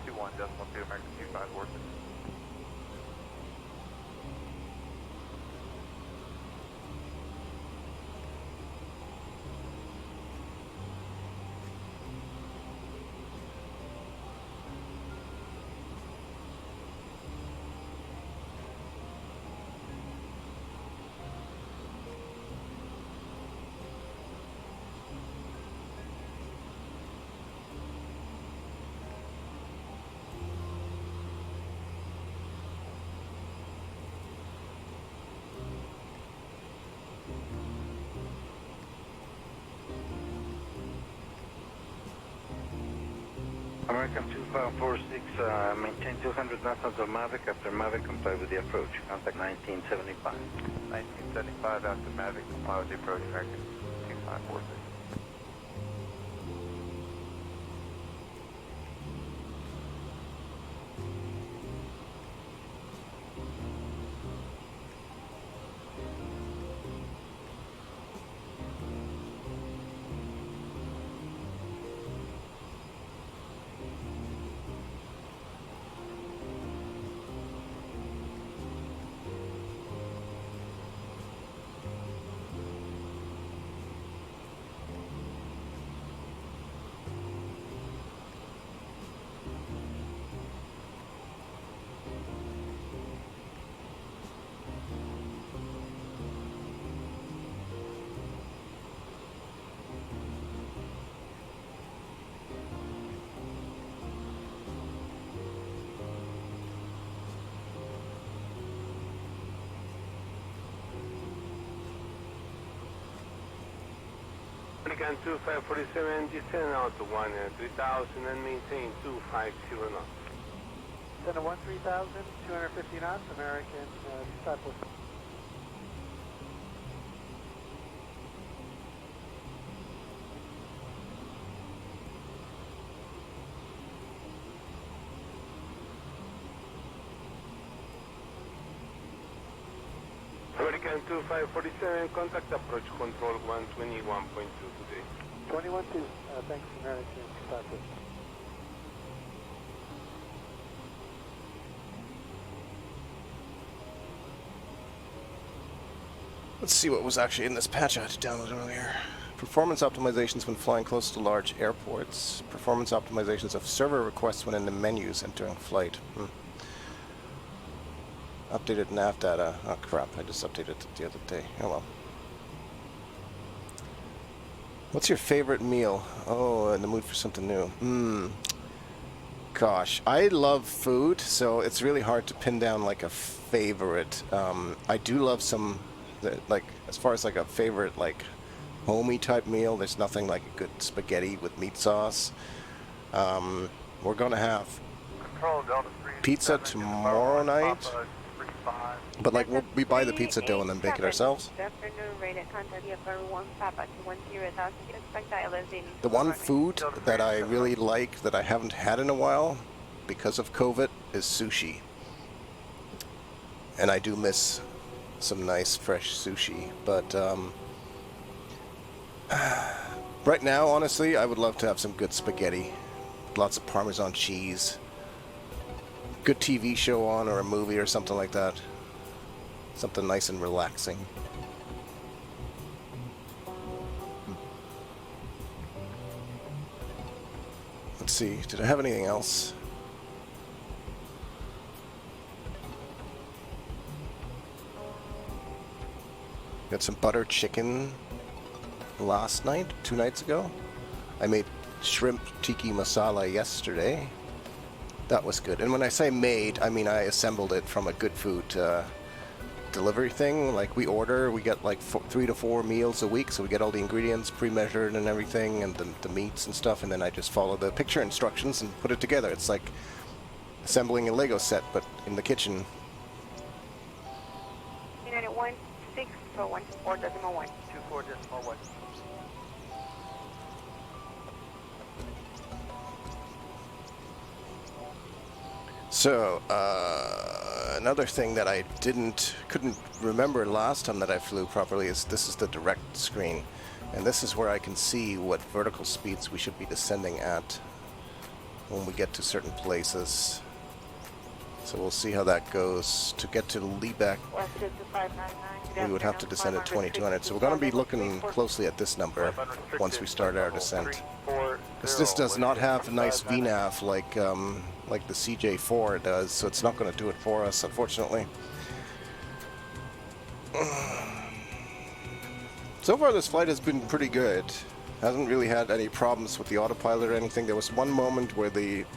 21.2, American 2546. American 2546, maintain 200 knots until Mavic. After Mavic, comply with the approach. Contact 1975. 1975 after Mavic, comply with the approach, American 2546. American 2547, descend out to 13000 and maintain 250 knots. Center 13,000, 250 knots, American 2546. American 2547, contact approach control 121.2 today. 21.2, thanks, American 2546. Let's see what was actually in this patch I had to download earlier. Performance optimizations when flying close to large airports. Performance optimizations of server requests when in the menus entering flight. Updated nav data. Oh crap, I just updated it the other day. Oh well. What's your favorite meal? Oh, in the mood for something new. Gosh, I love food, so it's really hard to pin down like a favorite. I do love some, like, as far as like a favorite, like, homey type meal, there's nothing like a good spaghetti with meat sauce. We're gonna have pizza tomorrow night, but like we buy the pizza dough and then bake it ourselves. The one food that I really like that I haven't had in a while because of COVID is sushi, and I do miss some nice fresh sushi, but right now, honestly, I would love to have some good spaghetti, lots of Parmesan cheese, good TV show on, or a movie or something like that. Something nice and relaxing. Let's see, did I have anything else? Got some butter chicken last night, 2 nights ago. I made shrimp tiki masala yesterday. That was good. And when I say made, I mean I assembled it from a Good Food delivery thing. Like we get like 3 to 4 meals a week, so we get all the ingredients pre-measured and everything, and the meats and stuff, and then I just follow the picture instructions and put it together. It's like assembling a Lego set, but in the kitchen. United 16 for 124.1. 24.1. So, another thing that I couldn't remember last time that I flew properly is this is the direct screen. And this is where I can see what vertical speeds we should be descending at when we get to certain places. So we'll see how that goes. To get to Liebeck, we would have to descend at 2200. So we're going to be looking closely at this number once we start our descent. Because this does not have a nice VNAV like the CJ4 does, so it's not going to do it for us, unfortunately. So far this flight has been pretty good. Hasn't really had any problems with the autopilot or anything. There was one moment where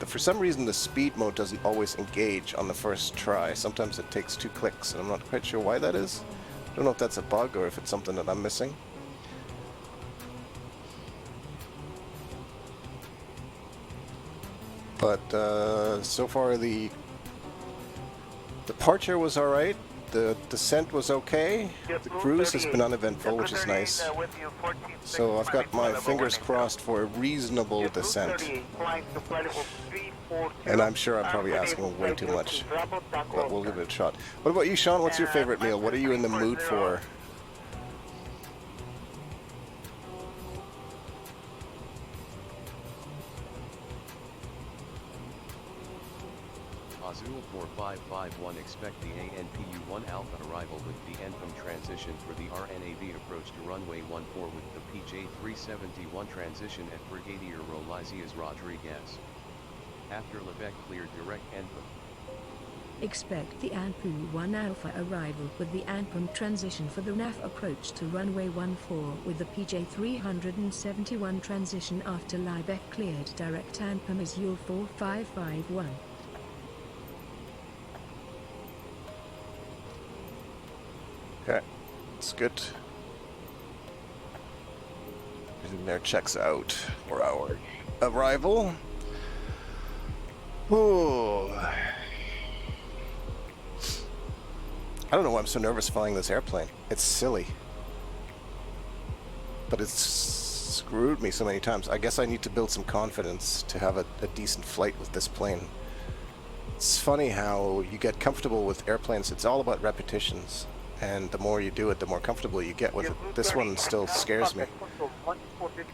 for some reason the speed mode doesn't always engage on the first try. Sometimes it takes 2 clicks, and I'm not quite sure why that is. I don't know if that's a bug or if it's something that I'm missing. But so far the departure was alright. The descent was okay. The cruise has been uneventful, which is nice. So I've got my fingers crossed for a reasonable descent. And I'm sure I'm probably asking way too much, but we'll give it a shot. What about you, Sean? What's your favorite meal? What are you in the mood for? Azul 4551 expect the ANPU-1 Alpha arrival with the Anthem transition for the RNAV approach to runway 14 with the PJ 371 transition at Brigadier Rolisias Rodriguez. After Liebeck cleared direct Anthem. Expect the ANPU-1 Alpha arrival with the Anthem transition for the NAF approach to runway 14 with the PJ 371 transition after Liebeck cleared direct Anthem Azul 4551. Okay, it's good. Everything there checks out for our arrival. Ooh. I don't know why I'm so nervous flying this airplane. It's silly. But it's screwed me so many times. I guess I need to build some confidence to have a decent flight with this plane. It's funny how you get comfortable with airplanes. It's all about repetitions. And the more you do it, the more comfortable you get with it. This one still scares me. 24-1,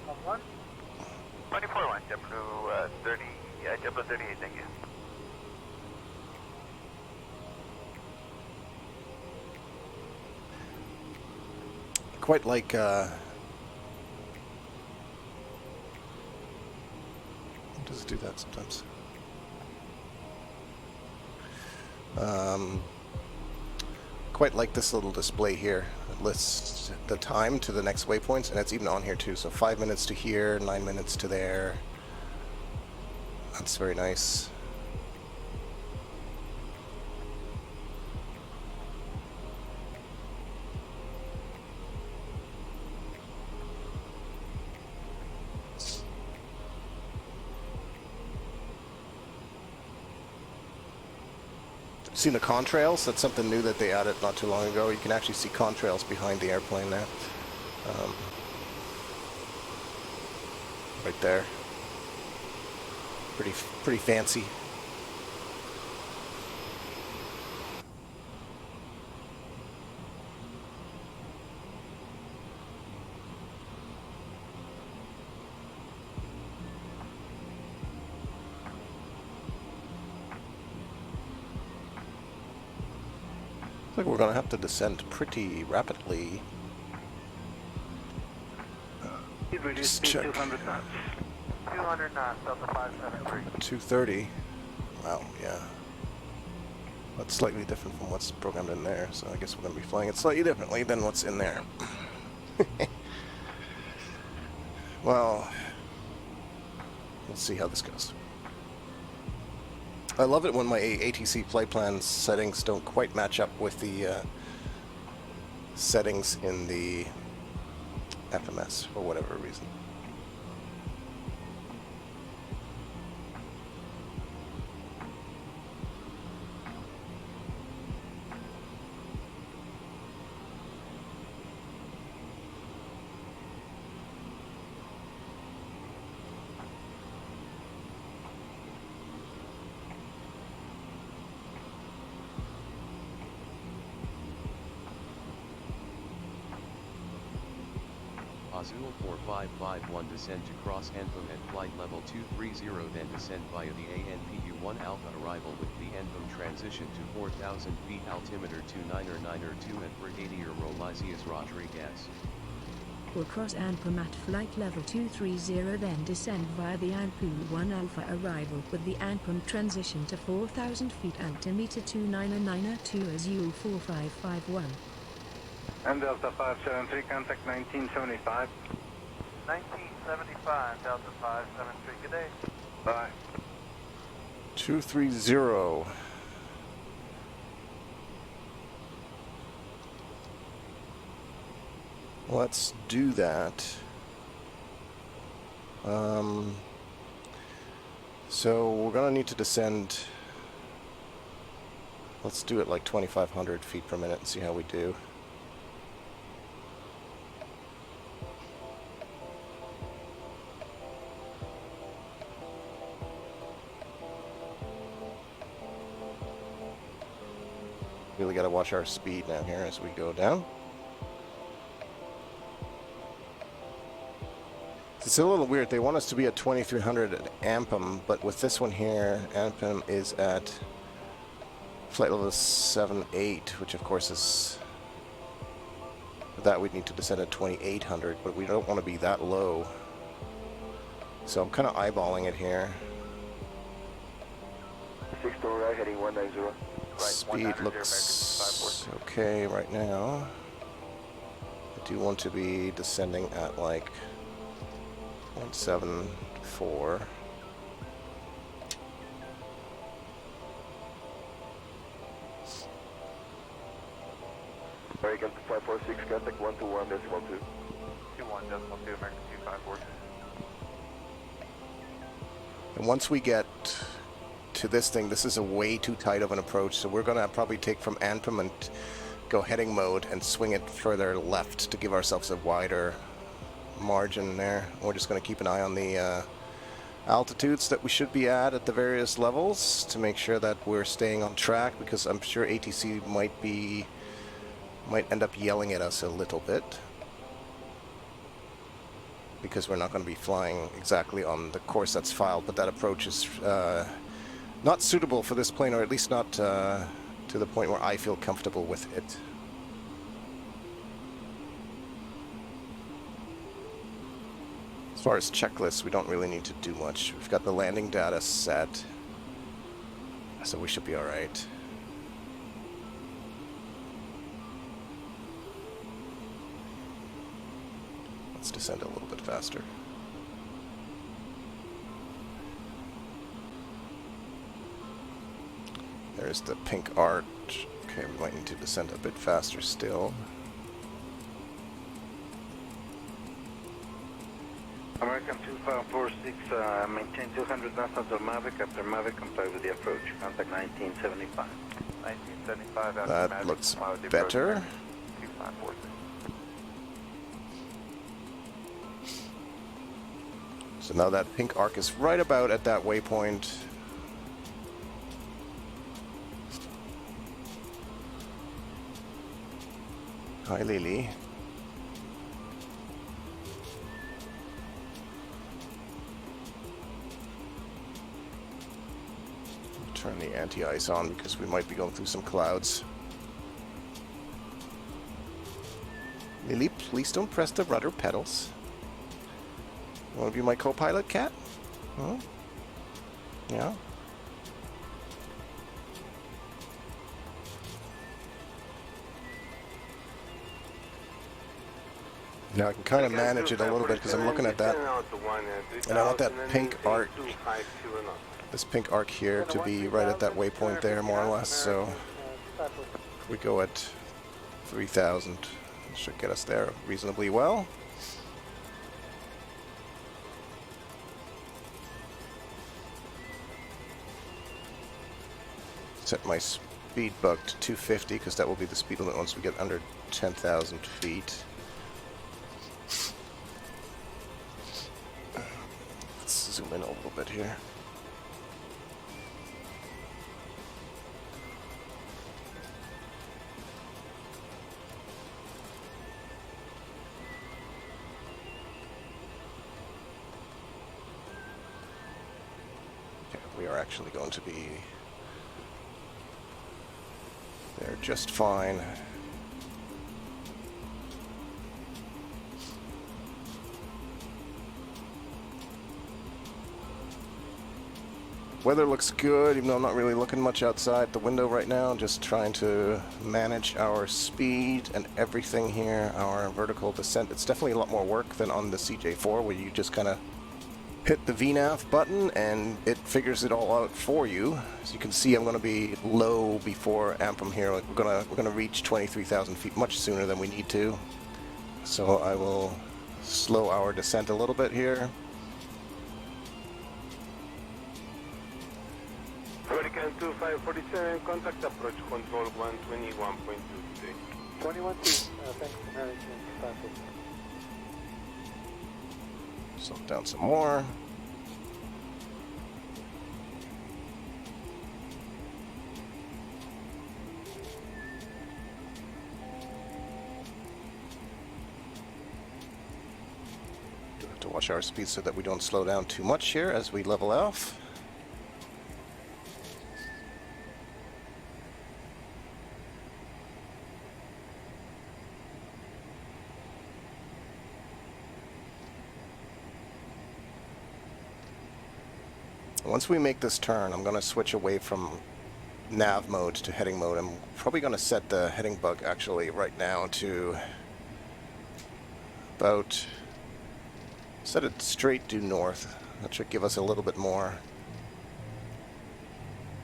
JetBlue 38, thank you. Quite like, what does it do that sometimes? Quite like this little display here. It lists the time to the next waypoints, and it's even on here too. So 5 minutes to here, 9 minutes to there. That's very nice. Seen the contrails? That's something new that they added not too long ago. You can actually see contrails behind the airplane now. Right there. Pretty fancy. Looks like we're going to have to descend pretty rapidly. Just check. 200 knots. 200 knots, Delta 573. 230. Wow, yeah. That's slightly different from what's programmed in there, so I guess we're going to be flying it slightly differently than what's in there. Well, let's see how this goes. I love it when my ATC flight plan settings don't quite match up with the settings in the FMS for whatever reason. Azul 4551 descend to cross Anthem at flight level 230, then descend via the ANPU-1 Alpha arrival with the Anthem transition to 4,000 feet altimeter 299er2 at Brigadier Rolisias Rodriguez. Will cross Anthem at flight level 230, then descend via the ANPU-1 Alpha arrival with the Anthem transition to 4,000 feet altimeter 299er2 Azul 4551. And Delta 573, contact 1975. 1975, Delta 573, good day. Bye. 230. Let's do that. So we're gonna need to descend. Let's do it like 2,500 feet per minute and see how we do. Really got to watch our speed now here as we go down. It's a little weird. They want us to be at 2,300 at Ampem, but with this one here, Ampem is at flight level 78, which of course is... For that we'd need to descend at 2,800, but we don't want to be that low. So I'm kind of eyeballing it here. 6 to right, heading 190. Speed looks okay right now. I do want to be descending at like 0.74. American 546, contact 121, decimal 2. 21, decimal 2, American 254. And once we get to this thing, this is a way too tight of an approach, so we're going to probably take from Antrim and go heading mode and swing it further left to give ourselves a wider margin there. We're just going to keep an eye on the altitudes that we should be at the various levels to make sure that we're staying on track, because I'm sure ATC might end up yelling at us a little bit because we're not going to be flying exactly on the course that's filed, but that approach is not suitable for this plane, or at least not to the point where I feel comfortable with it. As far as checklists, we don't really need to do much. We've got the landing data set, so we should be alright. Let's descend a little bit faster. There's the pink arch. Okay, we might need to descend a bit faster still. American 2546, maintain 200 knots until Mavic. After Mavic, comply with the approach. Contact 1975. 1975, after That Mavic, looks comply with the better. approach. 2546. So now that pink arc is right about at that waypoint. Hi, Lily. Turn the anti-ice on because we might be going through some clouds. Lily, please don't press the rudder pedals. You want to be my co-pilot, cat? Huh? Yeah? Now I can kind of manage it a little bit because I'm looking at that, and I want that pink arc, this pink arc here to be right at that waypoint there, more or less. So if we go at 3,000, it should get us there reasonably well. Set my speed bug to 250 because that will be the speed limit once we get under 10,000 feet. Let's zoom in a little bit here. Okay, we are actually going to be there just fine. Weather looks good, even though I'm not really looking much outside the window right now. Just trying to manage our speed and everything here, our vertical descent. It's definitely a lot more work than on the CJ4, where you just kind of hit the VNAV button and it figures it all out for you. As you can see, I'm going to be low before amp from here. Like we're gonna reach 23,000 feet much sooner than we need to. So I will slow our descent a little bit here. Hurricane 2547, contact approach control 121.23. 21-2, thanks, American 540. Slow down some more. Do have to watch our speed so that we don't slow down too much here as we level off. Once we make this turn, I'm going to switch away from nav mode to heading mode. I'm probably going to set the heading bug actually right now to about, set it straight due north. That should give us a little bit more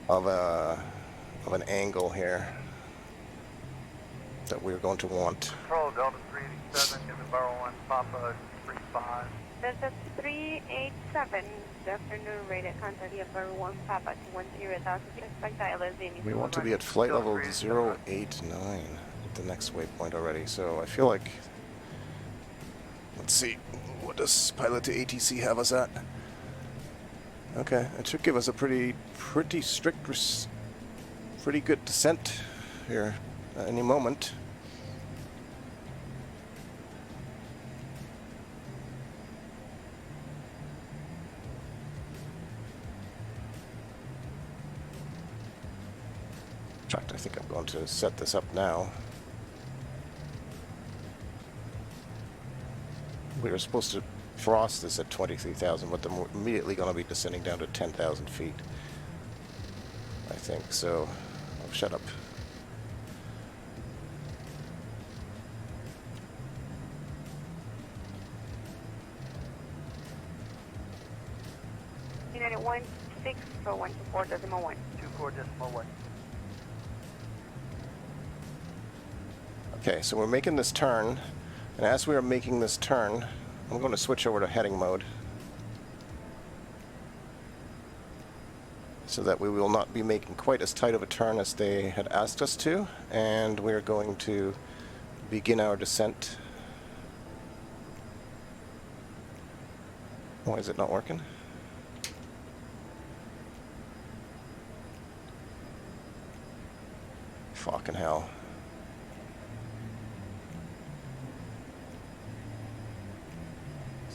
of an angle here that we're going to want. Control Delta 387, give me Barrel 1, Papa 35. Delta 387, good afternoon, rated contact via Barrel 1 Papa 210,000. Expect ILS. We want to be at flight level 089 at the next waypoint already, so I feel like, let's see, what does pilot to ATC have us at? Okay, it should give us a pretty strict, pretty good descent here at any moment. In fact, I think I'm going to set this up now. We were supposed to frost this at 23,000, but then we're immediately going to be descending down to 10,000 feet. I think so. Oh, shut up. United 16 for 124.1. 24.1. Okay, so we're making this turn, and as we are making this turn, I'm going to switch over to heading mode so that we will not be making quite as tight of a turn as they had asked us to, and we're going to begin our descent. Why is it not working? Fucking hell.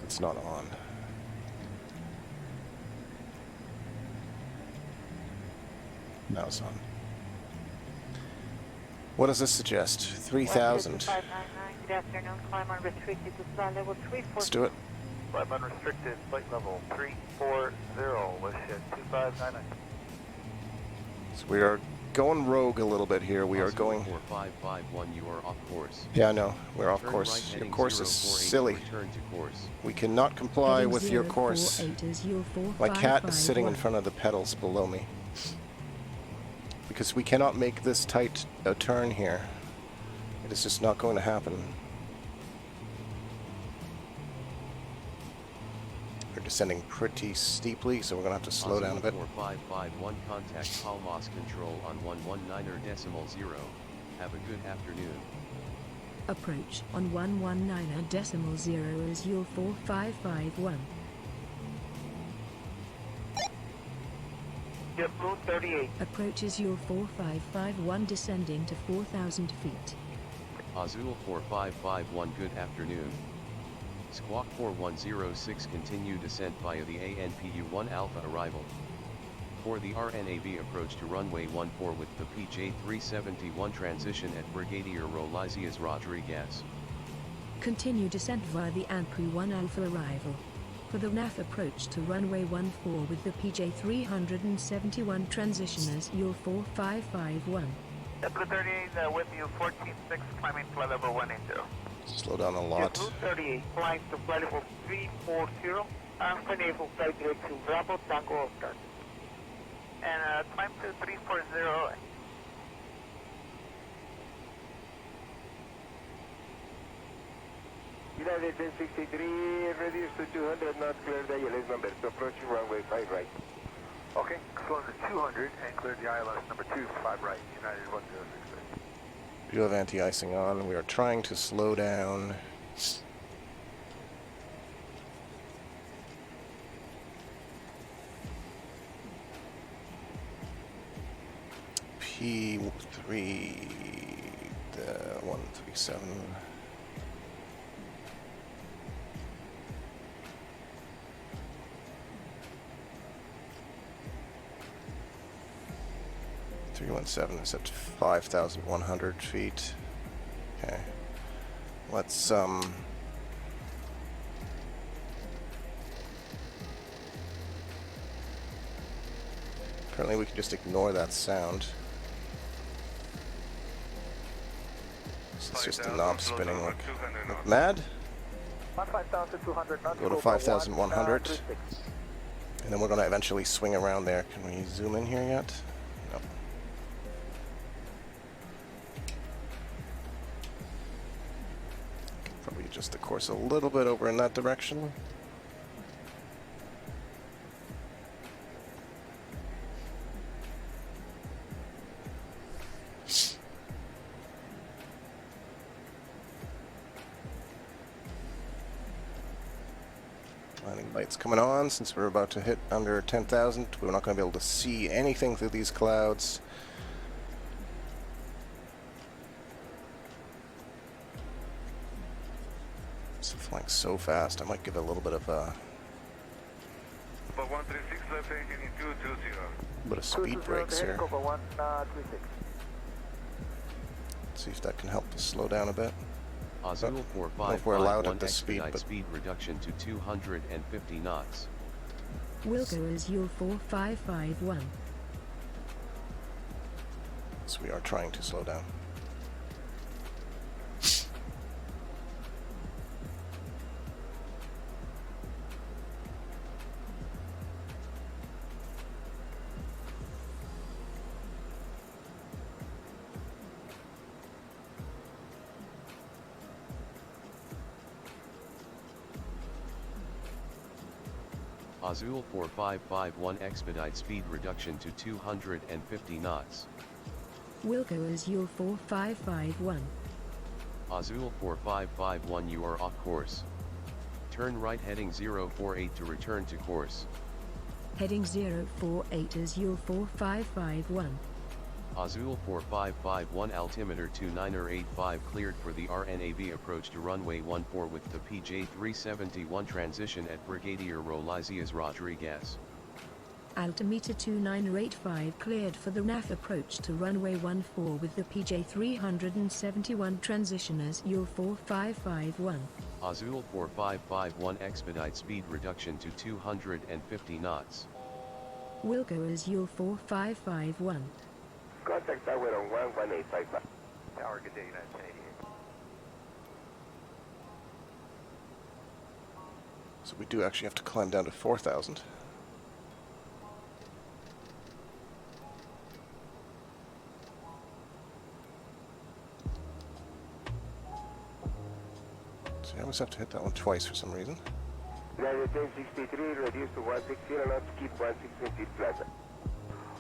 It's not on. Now it's on. What does this suggest? 3,000. 599, good afternoon, climb unrestricted to flight level 340. Let's do it. Climb unrestricted, flight level 340, let's hit 2599. So we are going rogue a little bit here. We are going... 4551, you are off course. Yeah, I know. We're off Turn course. right, Your course is 048, silly. Return to course. We cannot comply Heading with your course. 048 is your My cat is 4551. sitting in front of the pedals below me. Because we cannot make this tight a turn here. It is just not going to happen. We're descending pretty steeply, so we're going to have to slow down a bit. 4551, contact Palmas Control on 119.0. Have a good afternoon. Approach on 119.0 is your 4551. JetBlue 38. Approach is your 4551 descending to 4,000 feet. Azul 4551, good afternoon. Squawk 4106, continue descent via the ANPU-1 Alpha arrival. for the RNAV approach to runway 14 with the PJ371 transition at Brigadier Rolisias Rodriguez. Continue descent via the ANPU 1 Alpha arrival. For the NAF approach to runway 14 with the PJ371 transitioners Yaw 4551. W38 with you, 146, climbing flight level 180. Slow down a lot. JetBlue 38, flying to flight level 340, Alpha Naval flight direct to Bravo Tango Oscar. And climb to 340. United 1063, reduce to 200, not clear the ILS number to approaching runway 5 right. Okay, slowing to 200 and cleared the ILS number 25 right, United 1063. We do have anti-icing on. We are trying to slow down. P3, the 137. Is at 5,100 feet. Okay. Let's apparently we can just ignore that sound. It's just the knob spinning like mad. Go to 5,100. And then we're going to eventually swing around there. Can we zoom in here yet? No. Probably adjust the course a little bit over in that direction. Landing lights coming on. Since we're about to hit under 10,000, we're not going to be able to see anything through these clouds. It's flying so fast, I might give it a little bit of a speed brakes here. Let's see if that can help us slow down a bit. Azul If we're allowed 4551 at this speed, expedite but speed reduction to 250 knots. Wilco is Yaw 4551. so we are trying to slow down. Azul 4551 expedite speed reduction to 250 knots. Wilco is Yaw 4551. Azul 4551 you are off course. Turn right heading 048 to return to course. Heading 048 is Yaw 4551. Azul 4551 altimeter 2985 cleared for the RNAV approach to runway 14 with the PJ371 transition at Brigadier Rolisias Rodriguez. Altimeter 2985 cleared for the NAF approach to runway 14 with the PJ371 transitioners Yaw 4551. Azul 4551 expedite speed reduction to 250 knots. Wilco is Yaw 4551. Contact tower on 11855. Tower, good day, United 1088. So we do actually have to climb down to 4,000. So I always have to hit that one twice for some reason. United 1063, reduce to 160 knots, keep 160 feet flat.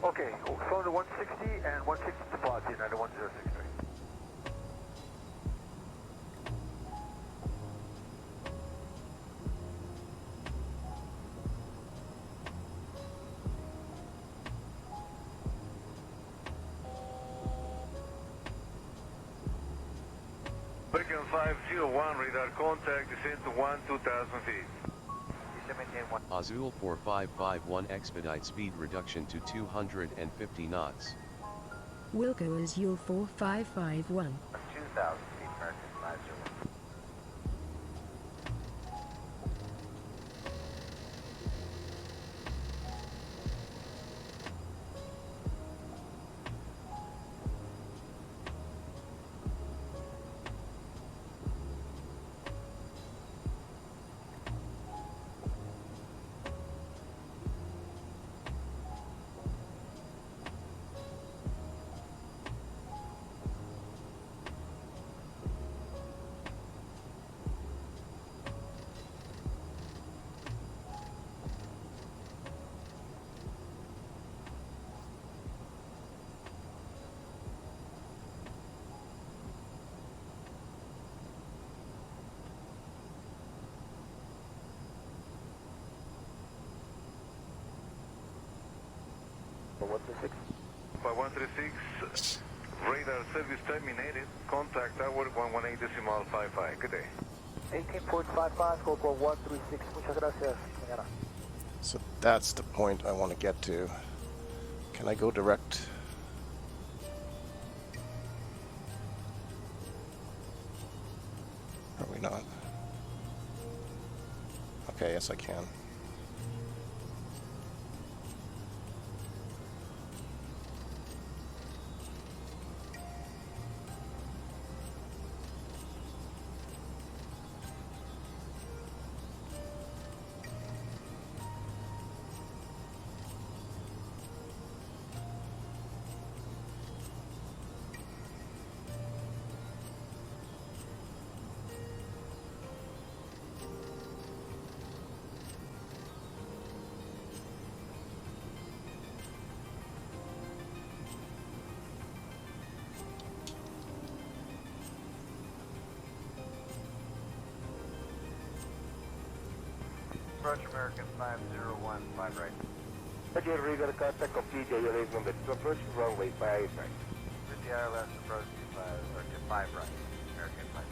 Okay, slow to 160 and 160 to Plaza, United 1063. Beacon 501, radar contact, descend to 1,000 feet. maintain 1. Azul 4551 expedite speed reduction to 250 knots. Wilco Azul 4551. 2000 feet, American 50. By 136, radar service terminated. Contact tower 118.55. Good day. 18.55, GoPro 136. Muchas gracias. Mañana. So that's the point I want to get to. Can I go direct? Probably not. Okay, yes I can. Approach American 5015 right. Roger, radar contact complete. Your wave number 2 approach runway 5 right. With the ILS approach to 5 right. American 5.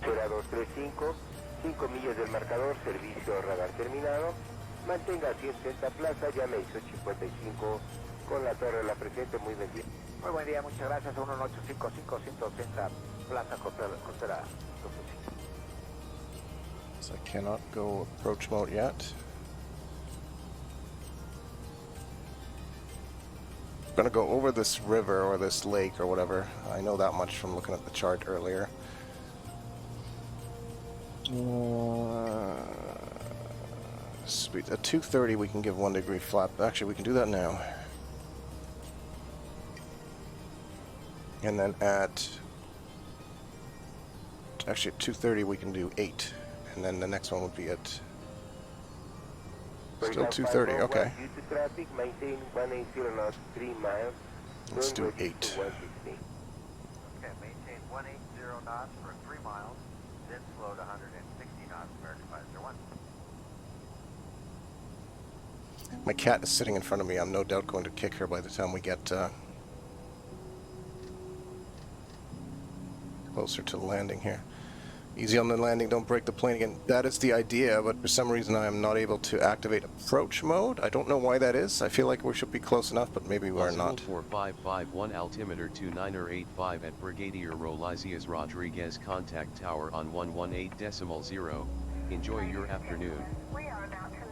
Será 235, 5 millas del marcador, servicio radar terminado. Mantenga a 170 plaza, llame 1855 con la torre la presente, muy buen día. Muy buen día, muchas gracias. 1855, 180 Plaza Costera. So I cannot go approach mode yet. I'm gonna go over this river or this lake or whatever. I know that much from looking at the chart earlier. Speed at 230 we can give 1 degree flap. Actually, we can do that now. And then at actually at 230 we can do 8, and then the next one would be at still 230. Okay. Due to traffic, maintain 180 knots, 3 miles. Let's do Runway 8. 160. Okay, maintain 180 knots for 3 miles, then slow to 160 knots, American 501. My cat is sitting in front of me. I'm no doubt going to kick her by the time we get closer to the landing here. Easy on the landing, don't break the plane again. That is the idea, but for some reason I am not able to activate approach mode. I don't know why that is. I feel like we should be close enough, but maybe we're not. 4551 altimeter 2985 at Brigadier Rolisias Rodriguez contact tower on 118.0. Enjoy your afternoon.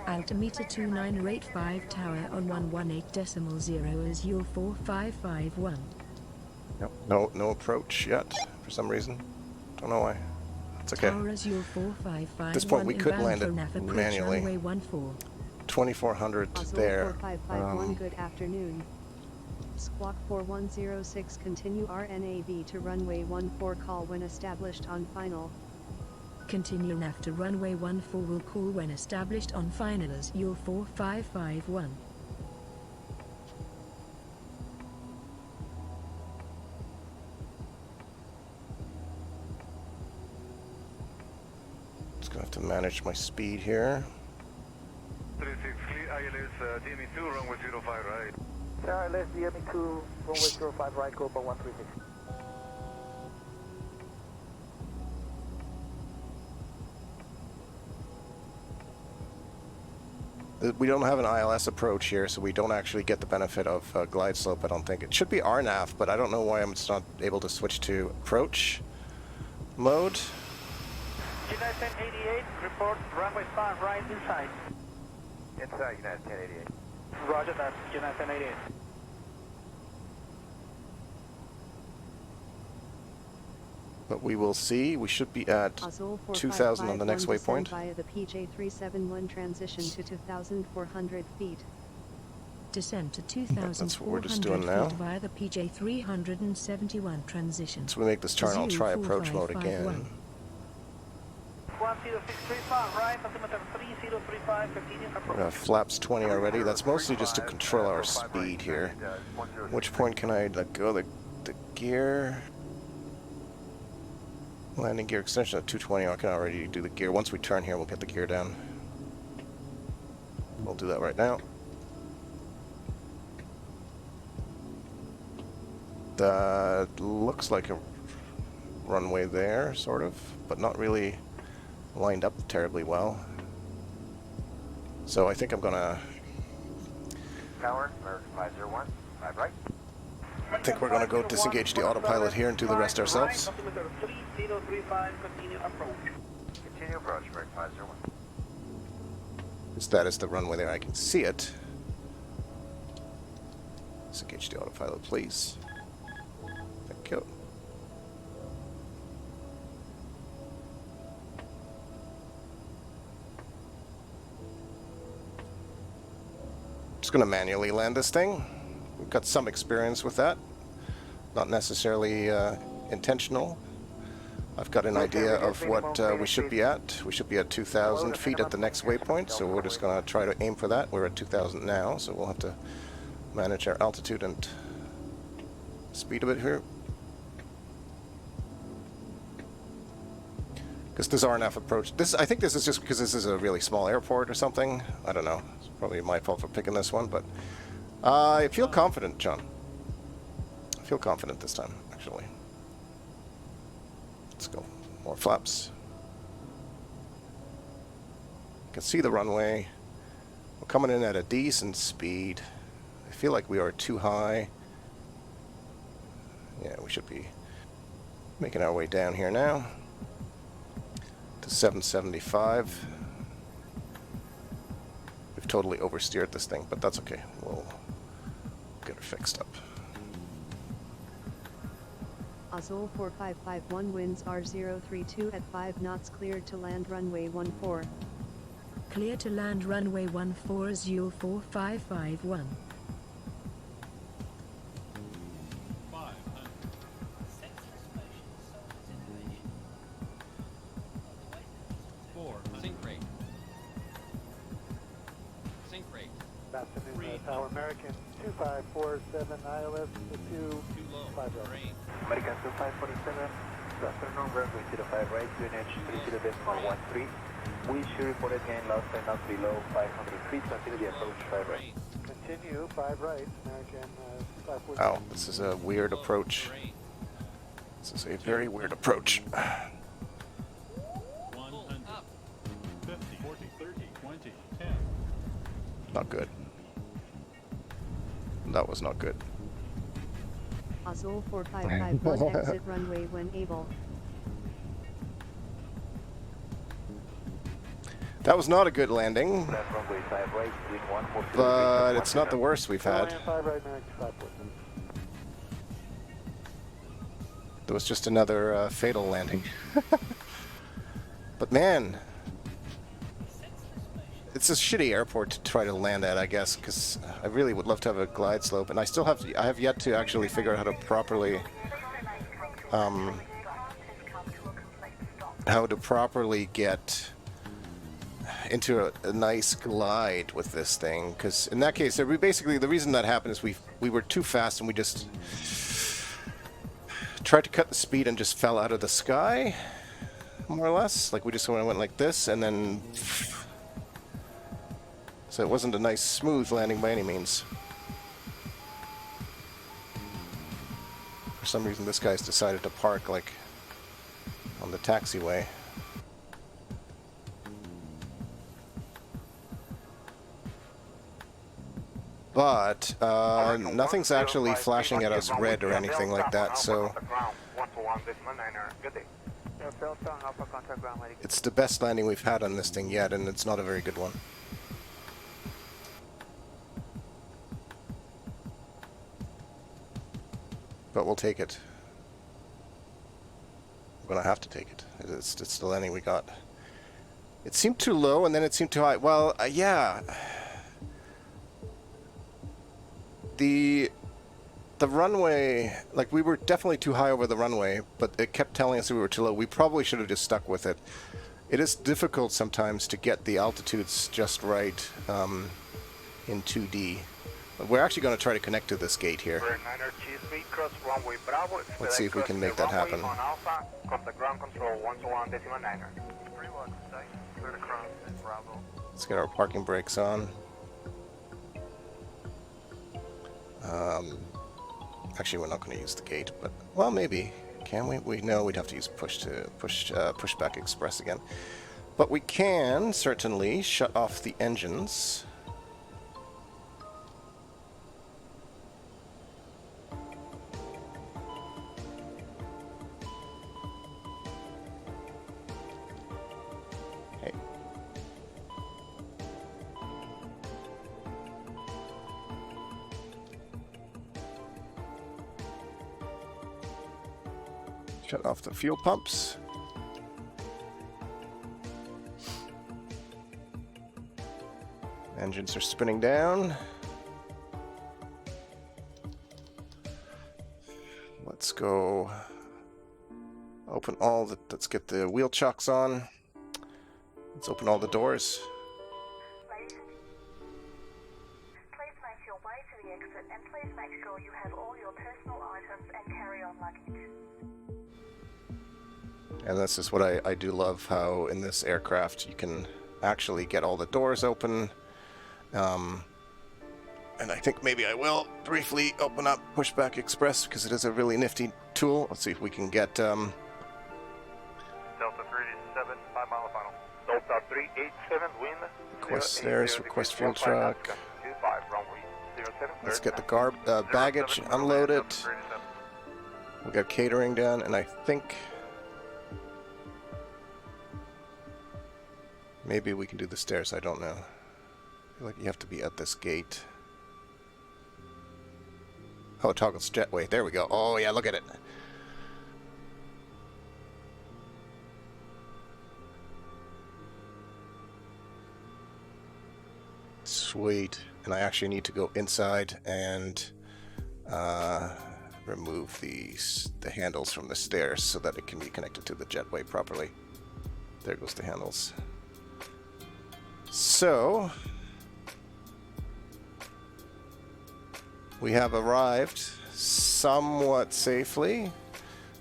Altimeter 2985 tower on 118.0 is your 4551. No approach yet for some reason. Don't know why. It's okay. Tower is your 4551. At this point we could land it manually. 2400 Azul there. 4551, good afternoon. Squawk 4106, continue RNAV to runway 14, call when established on final. Continue nav to runway 14, will call when established on final as your 4551. to manage my speed here. 36 ILS DME2 runway 05 right. ILS DME2 runway 05 right, go for 136. We don't have an ILS approach here, so we don't actually get the benefit of glide slope, I don't think. It should be RNAV, but I don't know why I'm just not able to switch to approach mode. United 1088, report runway 5 right inside. Inside United 1088. Roger that, United 1088. But we will see. We should be at 2,000 on the next waypoint. Via the PJ 371 transition to 2,400 feet. Descend to That's what we're 2,400 just doing now. feet via the PJ 371 transition. So we make this turn, I'll try approach mode again. 10635, right, altimeter 3035, continue approach. Flaps 20 already. That's mostly just to control our speed here. Which point can I let go? The gear. Landing gear extension at 220. I can already do the gear. Once we turn here, we'll get the gear down. We'll do that right now. That looks like a runway there, sort of, but not really lined up terribly well. So I think I'm gonna... Tower, American 501, 5 right. I think we're gonna go disengage the autopilot here and do the rest ourselves. Altimeter 3035, continue approach. Continue approach, American 501. That is the runway there. I can see it. Disengage the autopilot, please. Thank you. Just gonna manually land this thing. We've got some experience with that. Not necessarily intentional. I've got an idea of what we should be at. We should be at 2,000 feet at the next waypoint, so we're just going to try to aim for that. We're at 2,000 now, so we'll have to manage our altitude and speed a bit here. Because this RNF approach, I think this is just because this is a really small airport or something. I don't know. It's probably my fault for picking this one, but I feel confident, John. I feel confident this time, actually. Let's go. More flaps. You can see the runway. We're coming in at a decent speed. I feel like we are too high. Yeah, we should be making our way down here now to 775. We've totally oversteered this thing, but that's okay. We'll get it fixed up. Azul 4551 winds R032 at 5 knots, cleared to land runway 14. Clear to land runway 14 Azul 4551. 4, sync rate. Sync rate. Afternoon, Tower American 2547 ILS to 25 right. American 2547, good afternoon, runway 05 right, QNH 30.13. We should report again last time not below 500 feet, continue the approach 5 right. Continue 5 right, American 547. Oh, this is a weird approach. This is a very weird approach. 100, 50, 40, 30, 20, 10. Not good. That was not good. Azul 4551 exit runway when able. That was not a good landing, but it's not the worst we've had. There was just another fatal landing. But man, it's a shitty airport to try to land at, I guess, because I really would love to have a glide slope, and I have yet to actually figure out how to properly get into a nice glide with this thing, because in that case, basically the reason that happened is we were too fast and we just tried to cut the speed and just fell out of the sky. more or less. Like we just went like this and then... So it wasn't a nice smooth landing by any means. For some reason this guy's decided to park like on the taxiway. But nothing's actually flashing at us red or anything like that, so it's the best landing we've had on this thing yet, and it's not a very good one. But we'll take it. We're gonna have to take it. It's the landing we got. It seemed too low, and then it seemed too high. Well, yeah. The runway, like we were definitely too high over the runway, but it kept telling us we were too low. We probably should have just stuck with it. It is difficult sometimes to get the altitudes just right in 2D. We're actually going to try to connect to this gate here. Let's see if we can make that happen. Let's get our parking brakes on. Actually, we're not going to use the gate, but well, maybe. Can we? No, we'd have to use pushback express again. But we can certainly shut off the engines. Hey. Shut off the fuel pumps. Engines are spinning down. Let's go open all the, let's get the wheel chocks on. Let's open all the doors. Please make your way to the exit and please make sure you have all your personal items and carry-on luggage. And this is what I do love, how in this aircraft you can actually get all the doors open. And I think maybe I will briefly open up Pushback Express because it is a really nifty tool. Let's see if we can get Delta 387, 5 mile final. Delta 387, wind. request stairs, request fuel truck. Let's get the baggage unloaded. We got catering done, and I think maybe we can do the stairs. I don't know. I feel like you have to be at this gate. Oh, toggles jetway. There we go. Oh, yeah, look at it. Sweet. And I actually need to go inside and remove the handles from the stairs so that it can be connected to the jetway properly. There goes the handles. So we have arrived somewhat safely.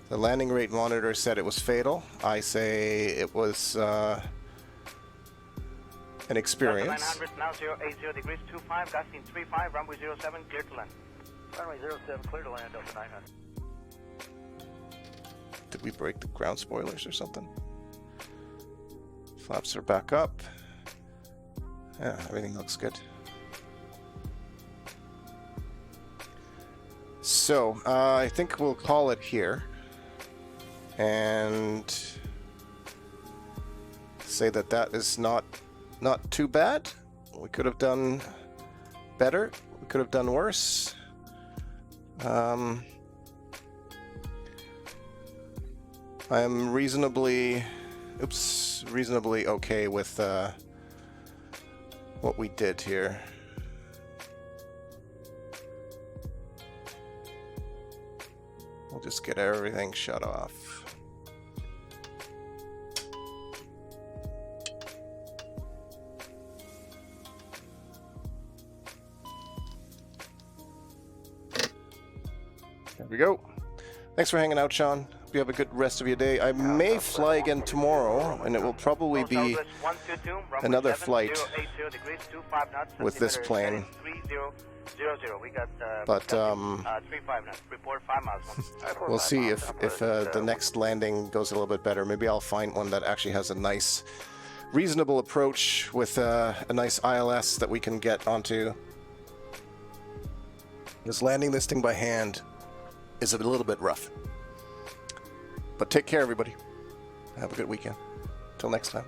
The landing rate monitor said it was fatal. I say it was an experience. 900, now 080 degrees, 25, gusting 35, runway 07, clear to land. Runway 07, clear to land, Delta 900. Did we break the ground spoilers or something? Flaps are back up. Yeah, everything looks good. So, I think we'll call it here and say that that is not too bad. We could have done better. We could have done worse. I am reasonably okay with what we did here. We'll just get everything shut off. There we go. Thanks for hanging out, Sean. you have a good rest of your day. I may fly again tomorrow, and it will probably be another flight with this plane. But we'll see if the next landing goes a little bit better. Maybe I'll find one that actually has a nice, reasonable approach with a nice ILS that we can get onto. Because landing this thing by hand is a little bit rough. But take care, everybody. Have a good weekend. Till next time.